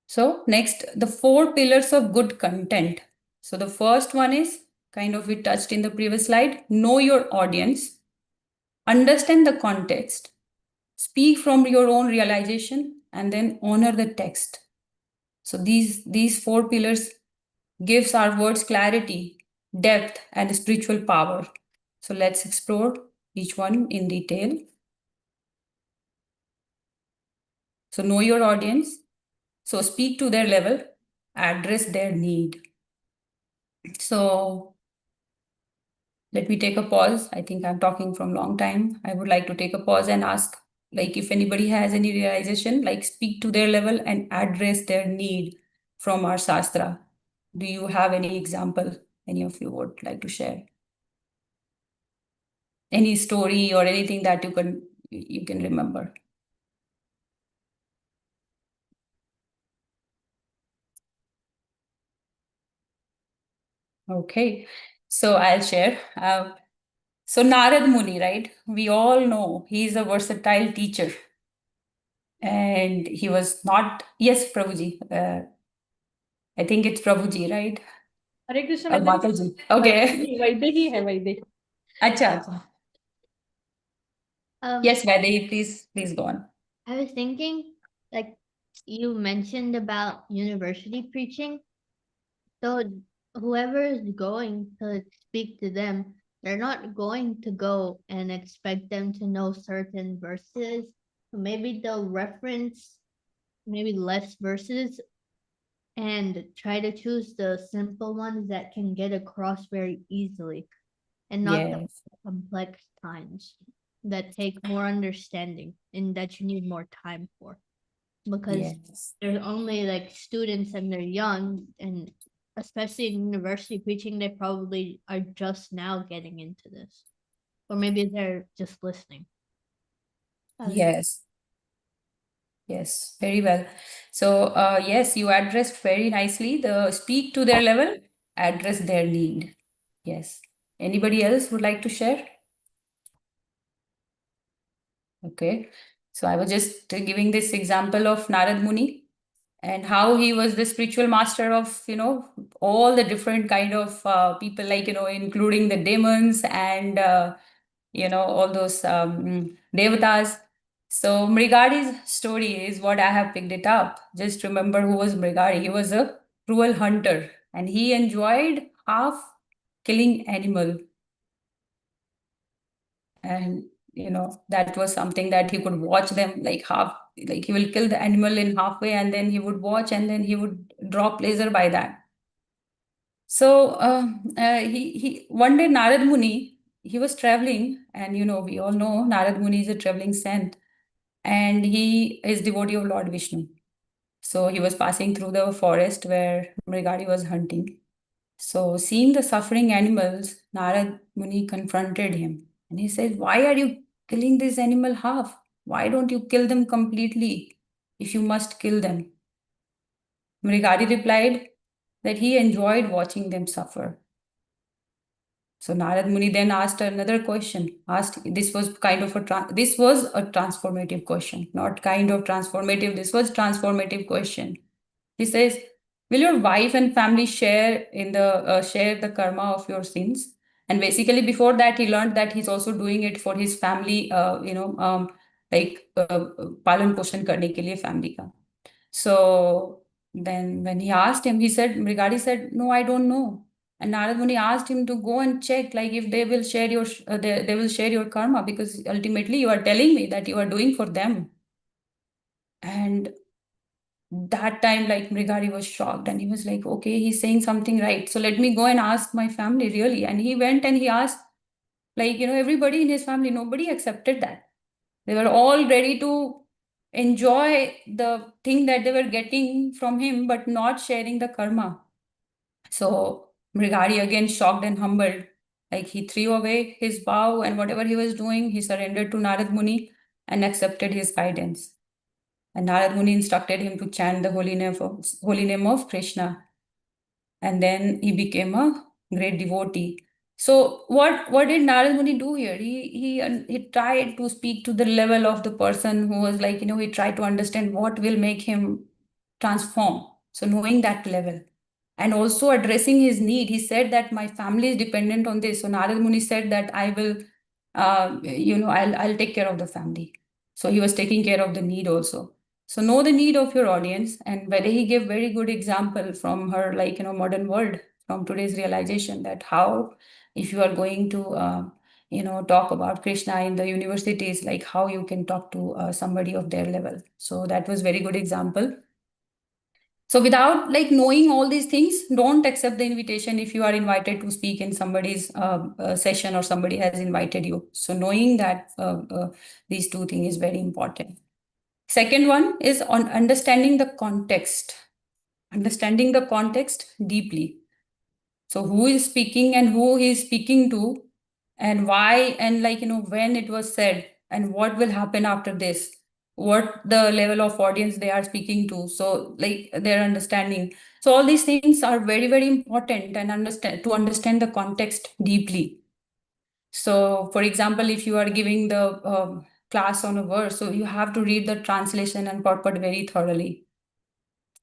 So next, the 4 pillars of good content. So the first one is kind of we touched in the previous slide, know your audience, understand the context, speak from your own realization, and then honor the text. So these 4 pillars gives our words clarity, depth, and spiritual power. So let's explore each one in detail. So know your audience. So speak to their level, address their need. So let me take a pause. I think I'm talking from long time. I would like to take a pause and ask, like, if anybody has any realization, like speak to their level and address their need from our Shastra. Do you have any example any of you would like to share? Any story or anything that you can remember? Okay, so I'll share. So Narad Muni, right? We all know he's a versatile teacher. And he was not, yes, Prabhuji. I think it's Prabhuji, right? Hare Krishna, Or Mataji. Okay. Vaidehi hai, Vaidehi. Acha, acha. Yes, Vaidehi, please go on. I was thinking, like you mentioned about university preaching. So whoever is going to speak to them, they're not going to go and expect them to know certain verses. So maybe they'll reference maybe less verses and try to choose the simple ones that can get across very easily and not the Yes. complex times that take more understanding and that you need more time for, because Yes. there's only like students and they're young, and especially in university preaching, they probably are just now getting into this, or maybe they're just listening. Yes. Yes, very well. So, yes, you addressed very nicely the speak to their level, address their need. Yes. Anybody else would like to share? Okay. So I was just giving this example of Narad Muni and how he was the spiritual master of, all the different kind of people, like, including the demons and, all those devatas. So Mrigadi's story is what I have picked it up. Just remember who was Mrigadi. He was a cruel hunter and he enjoyed half killing animal. And that was something that he could watch them like he will kill the animal in halfway and then he would watch and then he would draw pleasure by that. So he one day Narad Muni, he was traveling, and we all know Narad Muni is a traveling saint and he is devotee of Lord Vishnu. So he was passing through the forest where Mrigadi was hunting. So seeing the suffering animals, Narad Muni confronted him and he said, "Why are you killing this animal half? Why don't you kill them completely if you must kill them?" Mrigadi replied that he enjoyed watching them suffer. So Narad Muni then asked another question. This was a transformative question, not kind of transformative. This was transformative question. He says, "Will your wife and family share the karma of your sins?" And basically, before that, he learned that he's also doing it for his family. Palan poshan karne ke liye family ka. So then, when he asked him, Mrigadi said, "No, I don't know." And Narad Muni asked him to go and check, like if they will share they will share your karma, because ultimately you are telling me that you are doing for them. And that time, like Mrigadi was shocked and he was like, "Okay, he's saying something right. So let me go and ask my family really." And he went and he asked, like, everybody in his family, nobody accepted that. They were all ready to enjoy the thing that they were getting from him, but not sharing the karma. So Mrigadi, again shocked and humbled, like he threw away his bow and whatever he was doing, he surrendered to Narad Muni and accepted his guidance. And Narad Muni instructed him to chant the holy name of Krishna. And then he became a great devotee. So what did Narad Muni do here? He tried to speak to the level of the person who was like, he tried to understand what will make him transform. So knowing that level and also addressing his need, he said that my family is dependent on this. So Narad Muni said that I will, I'll take care of the family. So he was taking care of the need also. So know the need of your audience, and whether he gave very good example from her modern world, from today's realization, that how if you are going to talk about Krishna in the universities, like how you can talk to somebody of their level. So that was very good example. So without knowing all these things, don't accept the invitation if you are invited to speak in somebody's session or somebody has invited you. So knowing that these two things is very important. Second one is on understanding the context. Understanding the context deeply. So who is speaking and who he is speaking to, and why, and when it was said, and what will happen after this, what the level of audience they are speaking to. So their understanding. So all these things are very, very important, and understand the context deeply. So for example, if you are giving the class on a verse, so you have to read the translation and purport very thoroughly.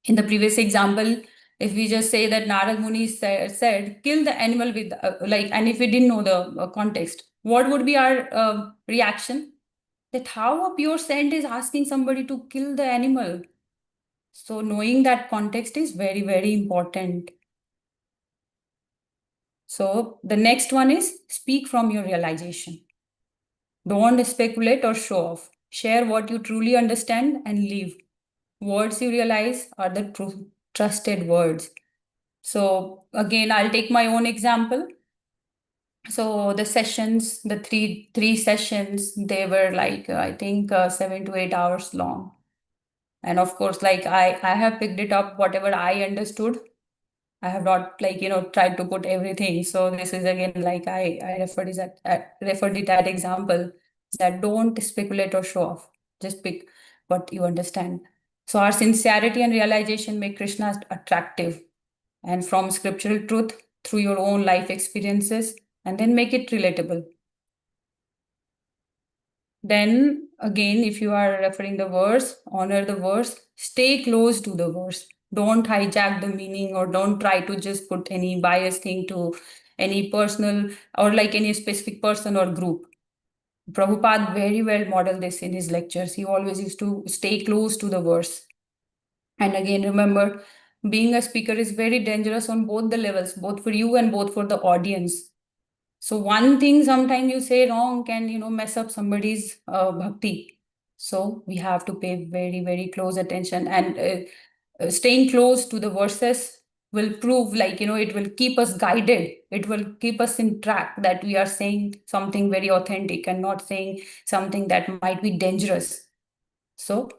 In the previous example, if we just say that Narad Muni said, kill the animal with, and if we didn't know the context, what would be our reaction? That how a pure saint is asking somebody to kill the animal. So knowing that context is very, very important. So the next one is speak from your realization. Don't speculate or show off. Share what you truly understand and leave. Words you realize are the trusted words. So again, I'll take my own example. So the sessions, the three sessions, they were I think 7 to 8 hours long. And of course, I have picked it up whatever I understood. I have not tried to put everything. So this is again I referred it that example, that don't speculate or show off. Just pick what you understand. So our sincerity and realization make Krishna attractive, and from scriptural truth through your own life experiences, and then make it relatable. Then again, if you are referring the verse, honor the verse, stay close to the verse. Don't hijack the meaning, or don't try to just put any biased thing to any personal or any specific person or group. Prabhupada very well modeled this in his lectures. He always used to stay close to the verse. And again, remember, being a speaker is very dangerous on both the levels, both for you and both for the audience. So one thing sometimes you say wrong can, mess up somebody's bhakti. So we have to pay very, very close attention, and staying close to the verses will prove it will keep us guided. It will keep us in track that we are saying something very authentic and not saying something that might be dangerous. So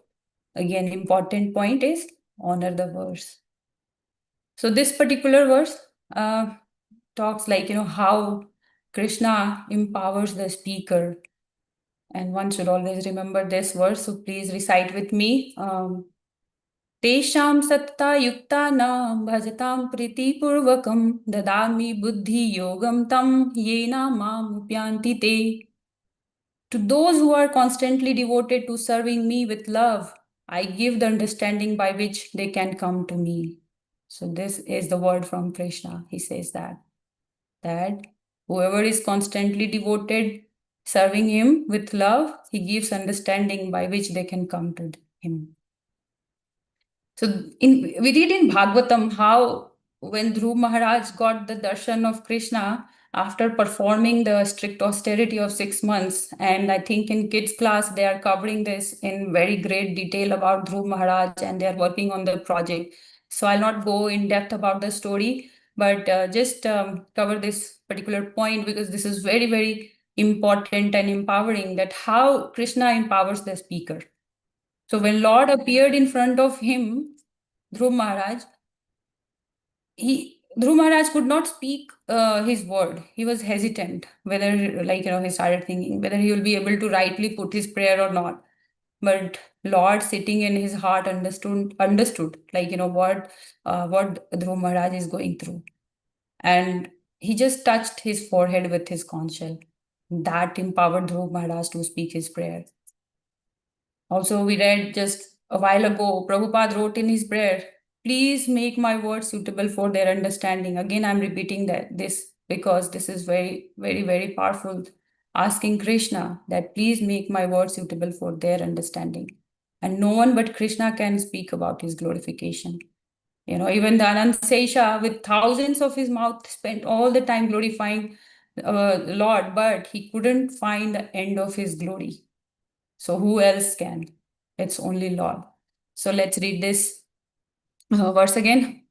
again, important point is honor the verse. So this particular verse talks how Krishna empowers the speaker. And one should always remember this verse. So please recite with me. Tesham satta yukta na bhajatam priti purvakam dadami buddhi yogam tam yena mam upyanti te. To those who are constantly devoted to serving me with love, I give the understanding by which they can come to me. So this is the word from Krishna. He says that whoever is constantly devoted, serving him with love, he gives understanding by which they can come to him. So we read in Bhagavatam how when Dhruv Maharaj got the darshan of Krishna after performing the strict austerity of 6 months, and I think in kids class they are covering this in very great detail about Dhruv Maharaj, and they are working on the project. So I'll not go in depth about the story, but just cover this particular point, because this is very, very important and empowering, that how Krishna empowers the speaker. So when Lord appeared in front of him, Dhruv Maharaj, Dhruv Maharaj could not speak his word. He was hesitant whether, he started thinking whether he will be able to rightly put his prayer or not. But Lord, sitting in his heart, understood, what Dhruv Maharaj is going through. And he just touched his forehead with his conch shell. That empowered Dhruv Maharaj to speak his prayer. Also, we read just a while ago, Prabhupada wrote in his prayer, please make my words suitable for their understanding. Again, I'm repeating this because this is very, very, very powerful. Asking Krishna that please make my words suitable for their understanding. And no one but Krishna can speak about his glorification. You know, even the Anant Sesha with thousands of his mouth spent all the time glorifying Lord, but he couldn't find the end of his glory. So who else can? It's only Lord. So let's read this verse again.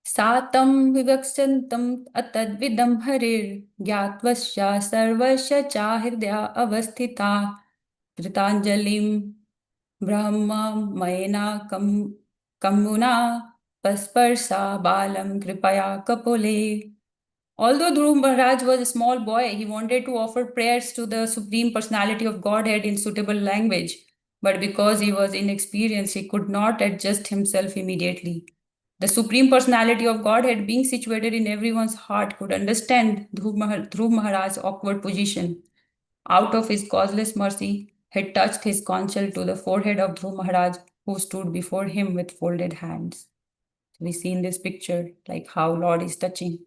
Satam vivaksantam atadvidam harir gyattvasya sarvasya chahirdya avasthita kritanjalim brahma mayena kamuna pasparsa balam kripaya kapole. Although Dhruv Maharaj was a small boy, he wanted to offer prayers to the Supreme Personality of Godhead in suitable language. But because he was inexperienced, he could not adjust himself immediately. The Supreme Personality of Godhead, being situated in everyone's heart, could understand Dhruv Maharaj's awkward position. Out of his causeless mercy, he touched his conch shell to the forehead of Dhruv Maharaj, who stood before him with folded hands. We see in this picture like how Lord is touching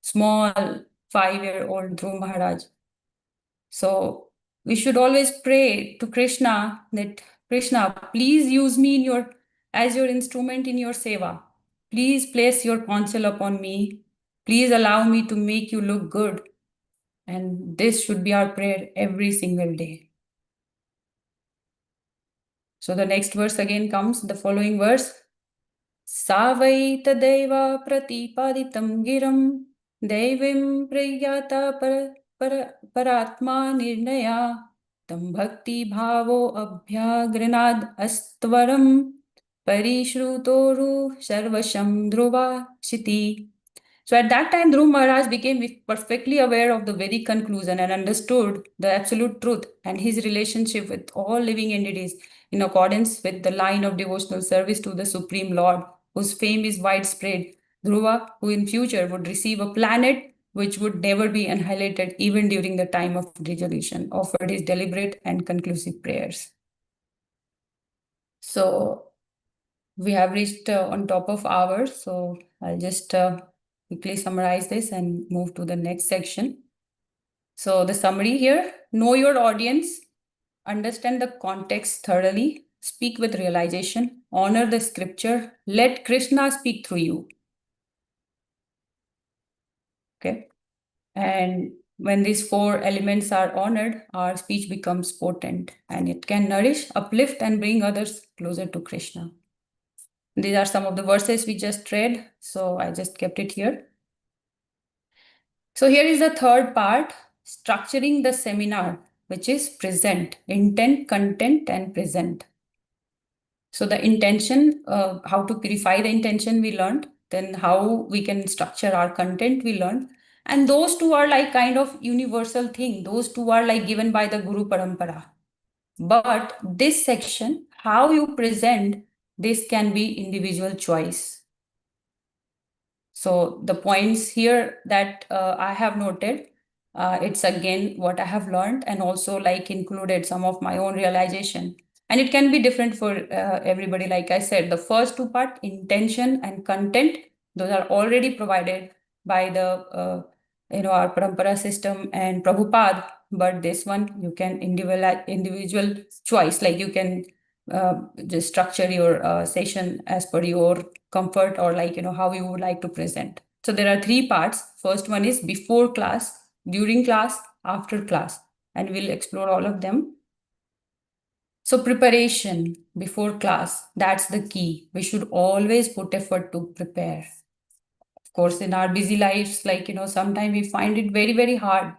small 5-year-old Dhruv Maharaj. So we should always pray to Krishna that Krishna, please use me as your instrument in your seva. Please place your counsel upon me. Please allow me to make you look good. And this should be our prayer every single day. So the next verse again comes, the following verse. Savai tadeva pratipaditam giram Devim priyata paratma nirnaya tam bhakti bhavo abhyagranad astvaram parishrutoru sarvasham dhruva shiti. So at that time, Dhruv Maharaj became perfectly aware of the Vedic conclusion and understood the absolute truth and his relationship with all living entities in accordance with the line of devotional service to the Supreme Lord, whose fame is widespread. Dhruva, who in future would receive a planet which would never be annihilated even during the time of dissolution, offered his deliberate and conclusive prayers. So we have reached on top of hours, so I'll just quickly summarize this and move to the next section. So the summary here, know your audience, understand the context thoroughly, speak with realization, honor the scripture, let Krishna speak through you. Okay. And when these 4 elements are honored, our speech becomes potent and it can nourish, uplift, and bring others closer to Krishna. These are some of the verses we just read, so I just kept it here. So here is the third part, structuring the seminar, which is present, intent, content, and present. So the intention, how to purify the intention we learned, then how we can structure our content we learned. And those two are like kind of universal thing. Those two are like given by the Guru Parampara. But this section, how you present, this can be individual choice. So the points here that I have noted, it's again what I have learned and also like included some of my own realization. And it can be different for everybody. Like I said, the first 2 part, intention and content, those are already provided by the our Parampara system and Prabhupada. But this one, you can individual choice, like you can just structure your session as per your comfort or like, how you would like to present. So there are 3 parts. First one is before class, during class, after class, and we'll explore all of them. So preparation before class, that's the key. We should always put effort to prepare. Of course, in our busy lives, like, sometimes we find it very, very hard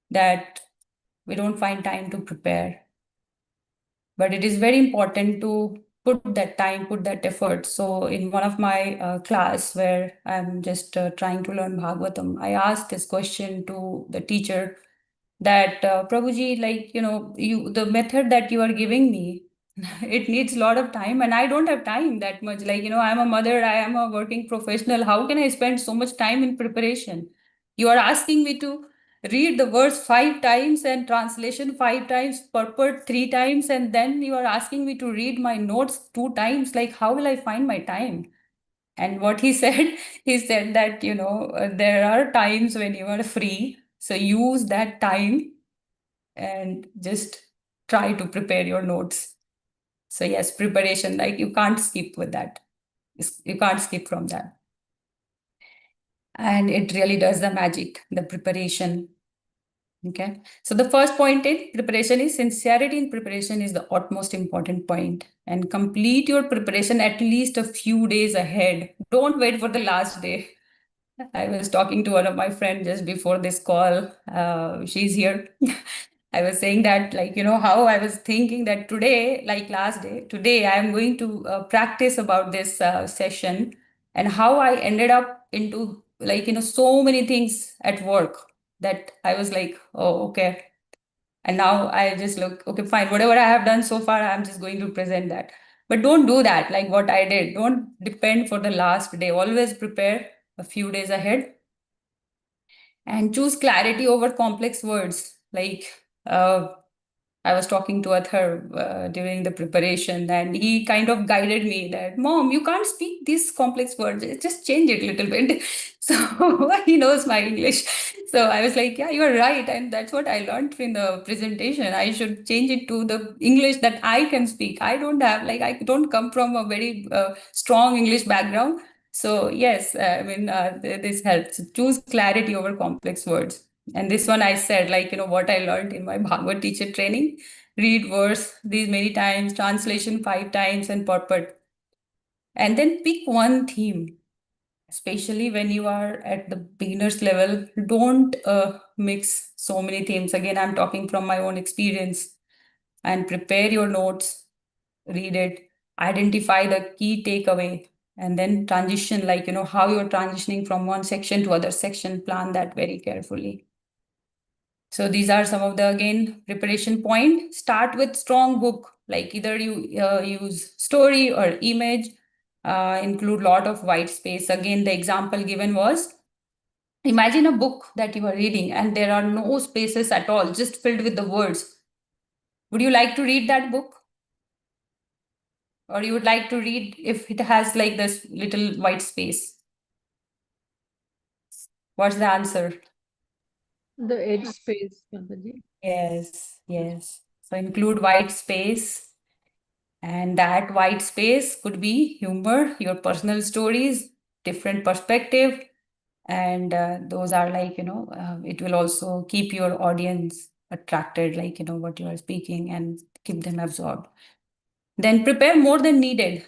that we don't find time to prepare. But it is very important to put that time, put that effort. So in one of my class where I'm just trying to learn Bhagavatam, I asked this question to the teacher that, Prabhuji, like, the method that you are giving me, it needs a lot of time and I don't have time that much. Like, I'm a mother, I am a working professional. How can I spend so much time in preparation? You are asking me to read the verse 5 times and translation 5 times, purport 3 times, and then you are asking me to read my notes 2 times. Like, how will I find my time? And what he said, he said that, there are times when you are free. So use that time and just try to prepare your notes. So yes, preparation, like you can't skip with that. You can't skip from that. And it really does the magic, the preparation. Okay. So the first point in preparation is sincerity in preparation is the utmost important point. And complete your preparation at least a few days ahead. Don't wait for the last day. I was talking to one of my friends just before this call. She's here. I was saying that, like, how I was thinking that today, like last day, today I am going to practice about this session, and how I ended up into, like, so many things at work that I was like, oh, okay. And now I just look, okay, fine, whatever I have done so far, I'm just going to present that. But don't do that, like what I did. Don't depend for the last day. Always prepare a few days ahead and choose clarity over complex words. Like, I was talking to Athar during the preparation, and he kind of guided me that, Mom, you can't speak these complex words. Just change it a little bit. So he knows my English. So I was like, yeah, you're right. And that's what I learned in the presentation. I should change it to the English that I can speak. I don't come from a very strong English background. So yes, this helps. Choose clarity over complex words. And this one I said, like, what I learned in my Bhagavad teacher training, read verse these many times, translation 5 times, and purport. And then pick one theme, especially when you are at the beginner's level. Don't mix so many themes. Again, I'm talking from my own experience. And prepare your notes, read it, identify the key takeaway, and then transition, like, how you're transitioning from one section to other section, plan that very carefully. So these are some of the, again, preparation point. Start with strong book, like either you use story or image, include lot of white space. Again, the example given was, imagine a book that you are reading and there are no spaces at all, just filled with the words. Would you like to read that book? Or you would like to read if it has like this little white space? What's the answer? The edge space, Mataji. Yes, yes. So include white space. And that white space could be humor, your personal stories, different perspective. And those are like, it will also keep your audience attracted, like, what you are speaking, and keep them absorbed. Then prepare more than needed,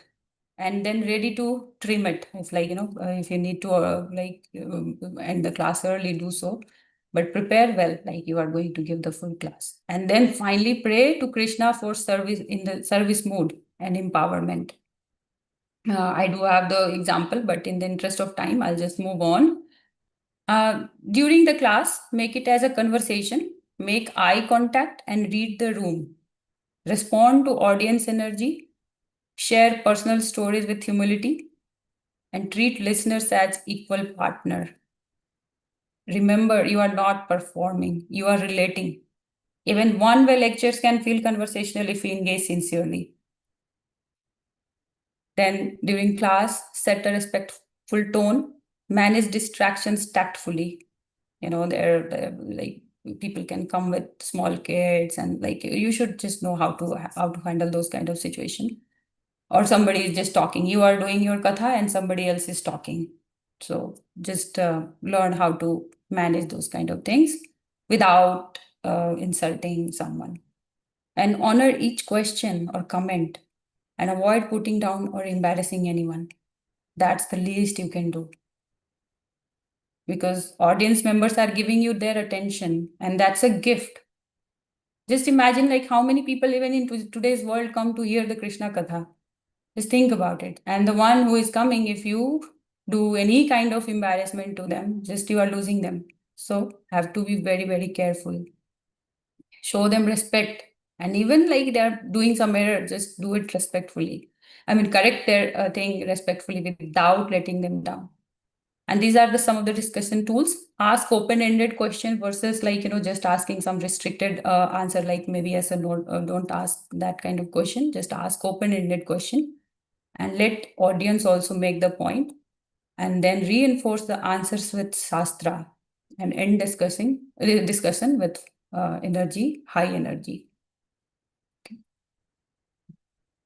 and then ready to trim it. If like, if you need to end the class early, do so. But prepare well, like you are going to give the full class. And then finally pray to Krishna for service, in the service mode and empowerment. I do have the example, but in the interest of time, I'll just move on. During the class, make it as a conversation, make eye contact and read the room. Respond to audience energy, share personal stories with humility, and treat listeners as equal partner. Remember, you are not performing, you are relating. Even one-way lectures can feel conversational if we engage sincerely. Then during class, set a respectful tone, manage distractions tactfully. They're like, people can come with small kids, and like you should just know how to handle those kind of situation. Or somebody is just talking, you are doing your katha and somebody else is talking. So just learn how to manage those kind of things without insulting someone. And honor each question or comment, and avoid putting down or embarrassing anyone. That's the least you can do. Because audience members are giving you their attention, and that's a gift. Just imagine like how many people even in today's world come to hear the Krishna Katha. Just think about it. And the one who is coming, if you do any kind of embarrassment to them, just you are losing them. So have to be very, very careful. Show them respect. And even like they're doing some error, just do it respectfully. Correct their thing respectfully without letting them down. And these are some of the discussion tools. Ask open-ended question versus just asking some restricted answer, like maybe yes or no. Don't ask that kind of question. Just ask open-ended question and let audience also make the point. And then reinforce the answers with Shastra and end discussion with energy, high energy. Okay.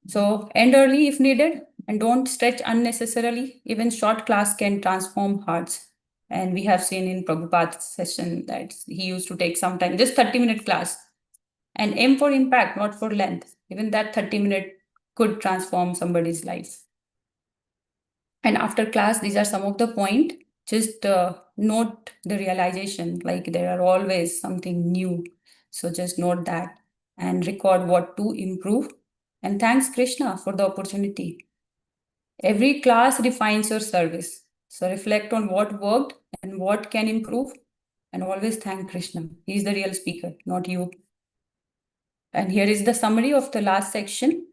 So end early if needed and don't stretch unnecessarily. Even short class can transform hearts. And we have seen in Prabhupada's session that he used to take some time, just 30-minute class, and aim for impact, not for length. Even that 30-minute could transform somebody's life. And after class, these are some of the point. Just note the realization, like there are always something new. So just note that and record what to improve. And thanks Krishna for the opportunity. Every class defines your service. So reflect on what worked and what can improve. And always thank Krishna. He's the real speaker, not you. And here is the summary of the last section.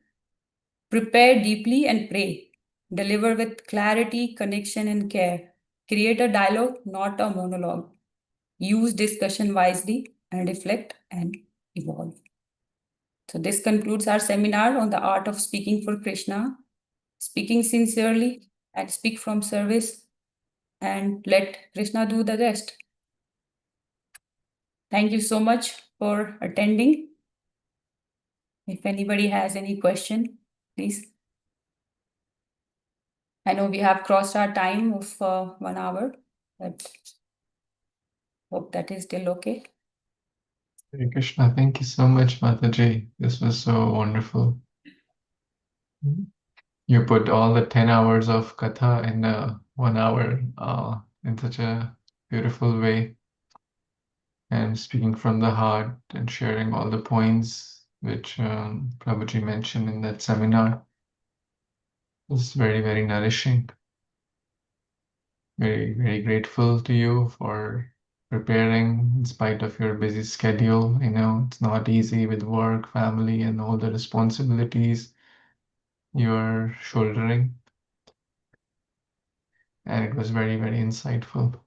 Prepare deeply and pray. Deliver with clarity, connection, and care. Create a dialogue, not a monologue. Use discussion wisely and reflect and evolve. So this concludes our seminar on the art of speaking for Krishna. Speaking sincerely and speak from service and let Krishna do the rest. Thank you so much for attending. If anybody has any question, please. I know we have crossed our time of 1 hour, but hope that is still okay. Hare Krishna, thank you so much, Mataji. This was so wonderful. You put all the 10 hours of Katha in 1 hour in such a beautiful way, and speaking from the heart and sharing all the points which Prabhuji mentioned in that seminar. It's very, very nourishing. Very, very grateful to you for preparing in spite of your busy schedule. It's not easy with work, family, and all the responsibilities you're shouldering. And it was very, very insightful.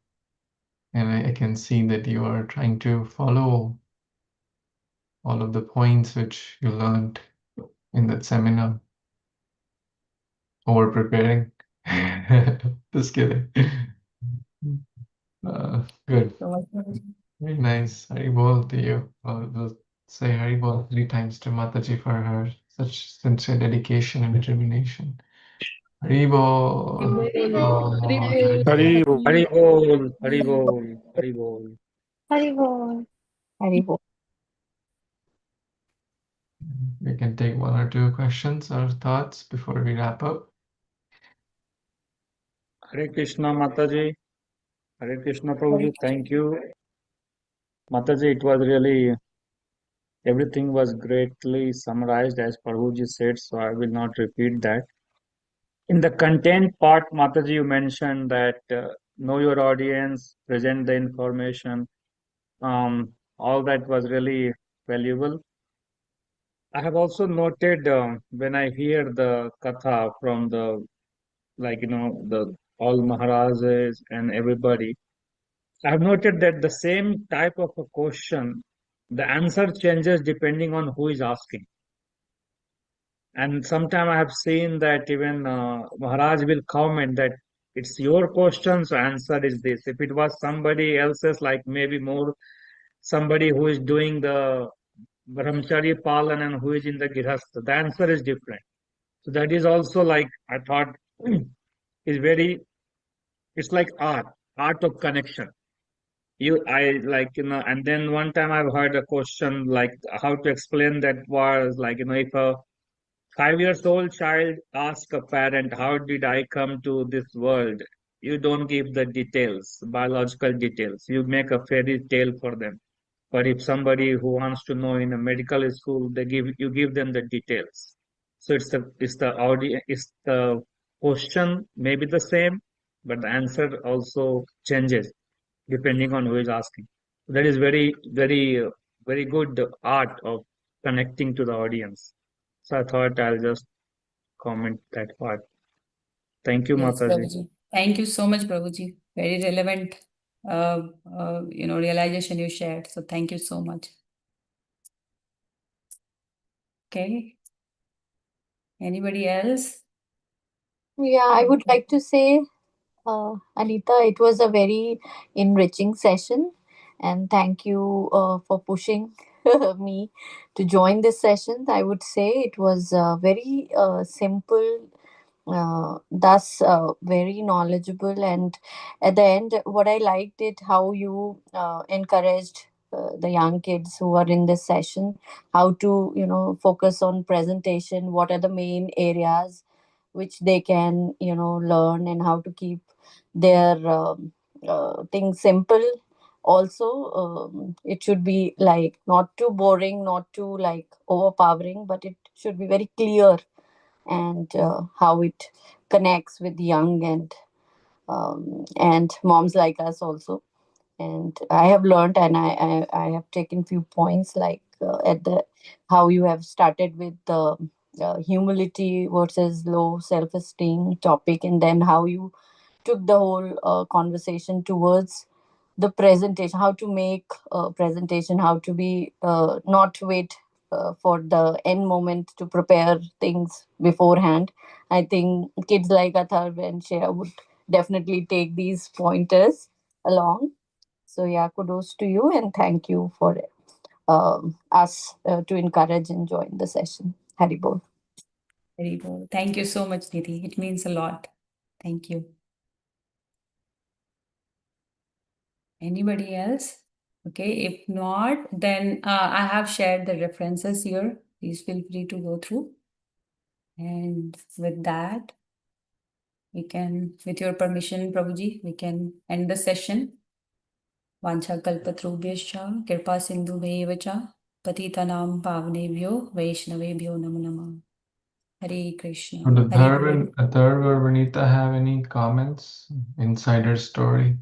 And I can see that you are trying to follow all of the points which you learned in that seminar. Over preparing. Just kidding. Good. Very nice. Haribol to you. We'll say Haribol 3 times to Mataji for her such sincere dedication and determination. Haribol. Hari bol, Hari bol, Hari bol, Hari bol. Haribol. Haribol. We can take 1 or 2 questions or thoughts before we wrap up. Hare Krishna Mataji, Hare Krishna Prabhuji, thank you. Mataji, it was really, everything was greatly summarized as Prabhuji said, so I will not repeat that. In the content part, Mataji, you mentioned that know your audience, present the information. All that was really valuable. I have also noted when I hear the katha from the the all Maharajas and everybody, I have noted that the same type of a question, the answer changes depending on who is asking. And sometimes I have seen that even Maharaj will comment that it's your question, so answer is this. If it was somebody else's, like maybe more somebody who is doing the Brahmachari Palan and who is in the Girhastha, the answer is different. So that is also like, I thought, is very, it's like art of connection. And then one time I've heard a question like how to explain that was like, if a 5-year-old child asks a parent, how did I come to this world? You don't give the details, biological details. You make a fairy tale for them. But if somebody who wants to know in a medical school, you give them the details. So it's the question may be the same, but the answer also changes depending on who is asking. That is very, very, very good art of connecting to the audience. So I thought I'll just comment that part. Thank you, Yes, Mataji. Prabhuji. Thank you so much, Prabhuji. very relevant, realization you shared. So thank you so much. Okay. Anybody else? Yeah, I would like to say, Anita, it was a very enriching session, and thank you for pushing me to join this session. I would say it was very simple, thus very knowledgeable, and at the end, what I liked it how you encouraged the young kids who are in this session how to focus on presentation. What are the main areas which they can learn, and how to keep their things simple. Also, it should be like not too boring, not too like overpowering, but it should be very clear, and how it connects with young and moms like us also. And I have learned, and I have taken few points like at the how you have started with the humility versus low self-esteem topic, and then how you took the whole conversation towards the presentation, how to make a presentation, how to be not wait for the end moment to prepare things beforehand. I think kids like Atharv and Shreya would definitely take these pointers along. So yeah, kudos to you, and thank you for us to encourage and join the session. Haribol. Very well. Thank you so much, Nidhi. It means a lot. Thank you. Anybody else? Okay, if not, then I have shared the references here. Please feel free to go through. And with that, we can, with your permission, Prabhuji, we can end the session. Vancha kalpatrubhyascha, kirpa sindhu cha, patitanam pavnebhyo, vaishnavebhyo namo namah. Hare Krishna. Would Hare Bol. Atharv or Vanita have any comments? Insider story?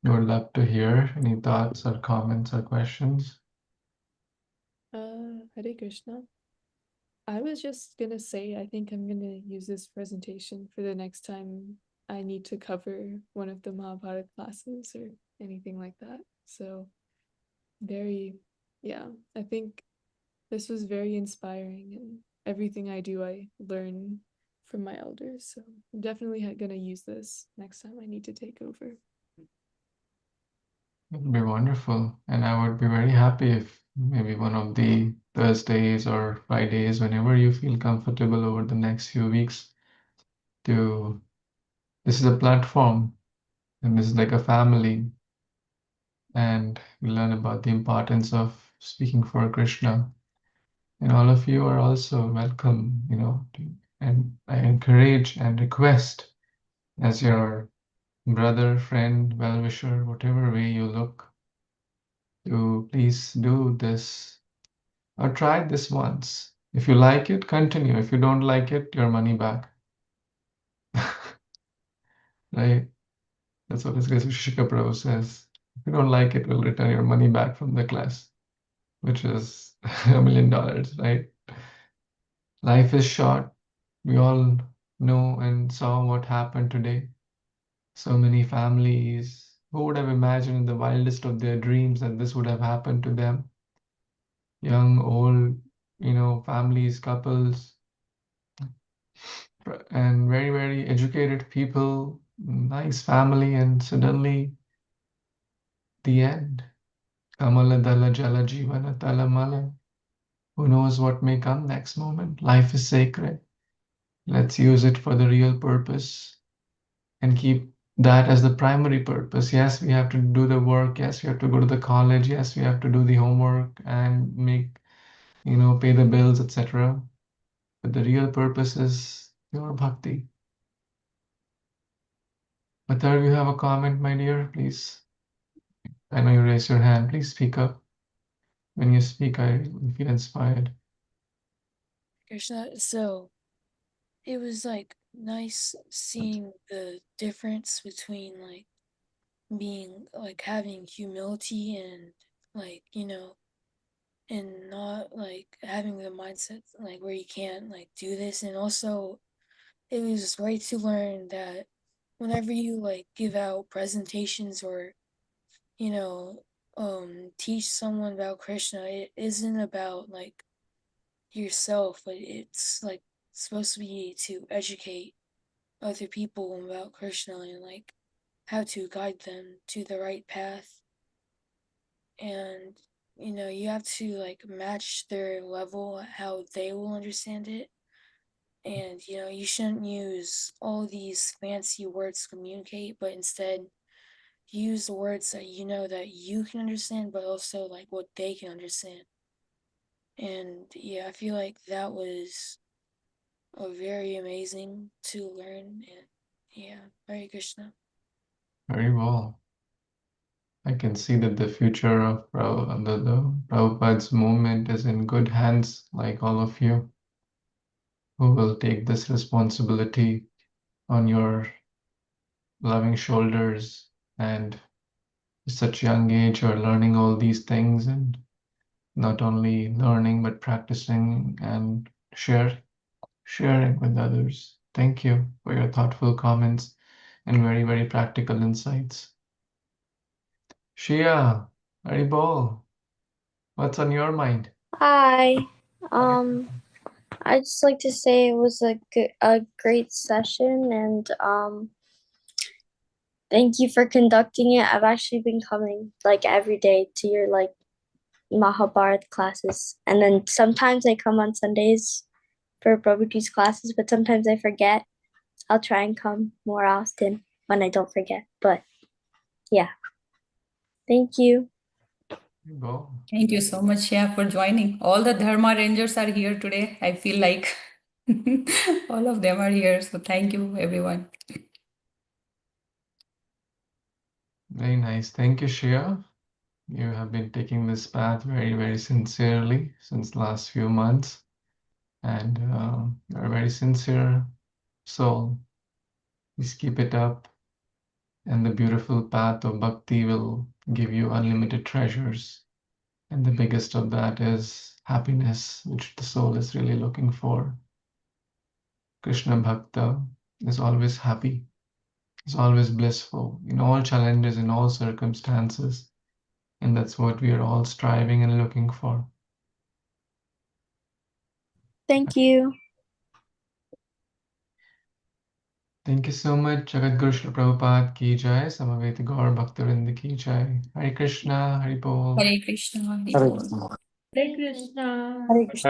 We would love to hear any thoughts or comments or questions. Hare Krishna. I was just gonna say, I think I'm gonna use this presentation for the next time I need to cover one of the Mahabharata classes or anything like that. So I think this was very inspiring, and everything I do, I learn from my elders. So I'm definitely gonna use this next time I need to take over. It would be wonderful. And I would be very happy if maybe one of the Thursdays or Fridays, whenever you feel comfortable over the next few weeks, this is a platform and this is like a family. And we learn about the importance of speaking for Krishna. And all of you are also welcome, and I encourage and request as your brother, friend, well-wisher, whatever way you look, to please do this or try this once. If you like it, continue. If you don't like it, your money back. Right? That's what Shishika Prabhu says. If you don't like it, we'll return your money back from the class, which is $1 million, right? Life is short. We all know and saw what happened today. So many families, who would have imagined in the wildest of their dreams that this would have happened to them? Young, old, families, couples, and very, very educated people, nice family, and suddenly the end. Kamala Dala Jala Jivana Talamala. Who knows what may come next moment? Life is sacred. Let's use it for the real purpose and keep that as the primary purpose. Yes, we have to do the work. Yes, we have to go to the college. Yes, we have to do the homework and pay the bills, etc. But the real purpose is your bhakti. Atharv, you have a comment, my dear? Please. I know you raised your hand. Please speak up. When you speak, I feel inspired. Krishna, so it was like nice seeing the difference between like being like having humility and like and not like having the mindset like where you can't like do this, and also it was great to learn that whenever you like give out presentations or, you know, teach someone about Krishna, it isn't about like yourself, but it's like supposed to be to educate other people about Krishna and like how to guide them to the right path. And you know, you have to like match their level, how they will understand it. And you know, you shouldn't use all these fancy words to communicate, but instead use the words that you know that you can understand, but also like what they can understand. And yeah, I feel like that was a very amazing to learn. And yeah, Hare Krishna. Very well. I can see that the future of the Prabhupada's movement is in good hands, like all of you, who will take this responsibility on your loving shoulders, and at such young age you're learning all these things, and not only learning but practicing and sharing with others. Thank you for your thoughtful comments and very, very practical insights. Shia, Haribol, what's on your mind? Hi. I'd just like to say it was a great session, and thank you for conducting it. I've actually been coming like every day to your like Mahabharat classes, and then sometimes I come on Sundays for Prabhuji's classes, but sometimes I forget. I'll try and come more often when I don't forget. But yeah, thank you. Go. Thank you so much, yeah, for joining. All the Dharma Rangers are here today. I feel like all of them are here. So thank you, everyone. Very nice. Thank you, Shia. You have been taking this path very, very sincerely since the last few months, and you're a very sincere soul. Please keep it up, and the beautiful path of bhakti will give you unlimited treasures. And the biggest of that is happiness, which the soul is really looking for. Krishna Bhakta is always happy, is always blissful in all challenges, in all circumstances. And that's what we are all striving and looking for. Thank you. Thank you so much. Jagat Guru Srila Prabhupada ki jai, Samaveta Gaur Bhaktivinoda ki jai. Hare Krishna, Hari Bol. Hare Krishna, Hare Hare Bol. Krishna. Hare Krishna. Hare Krishna.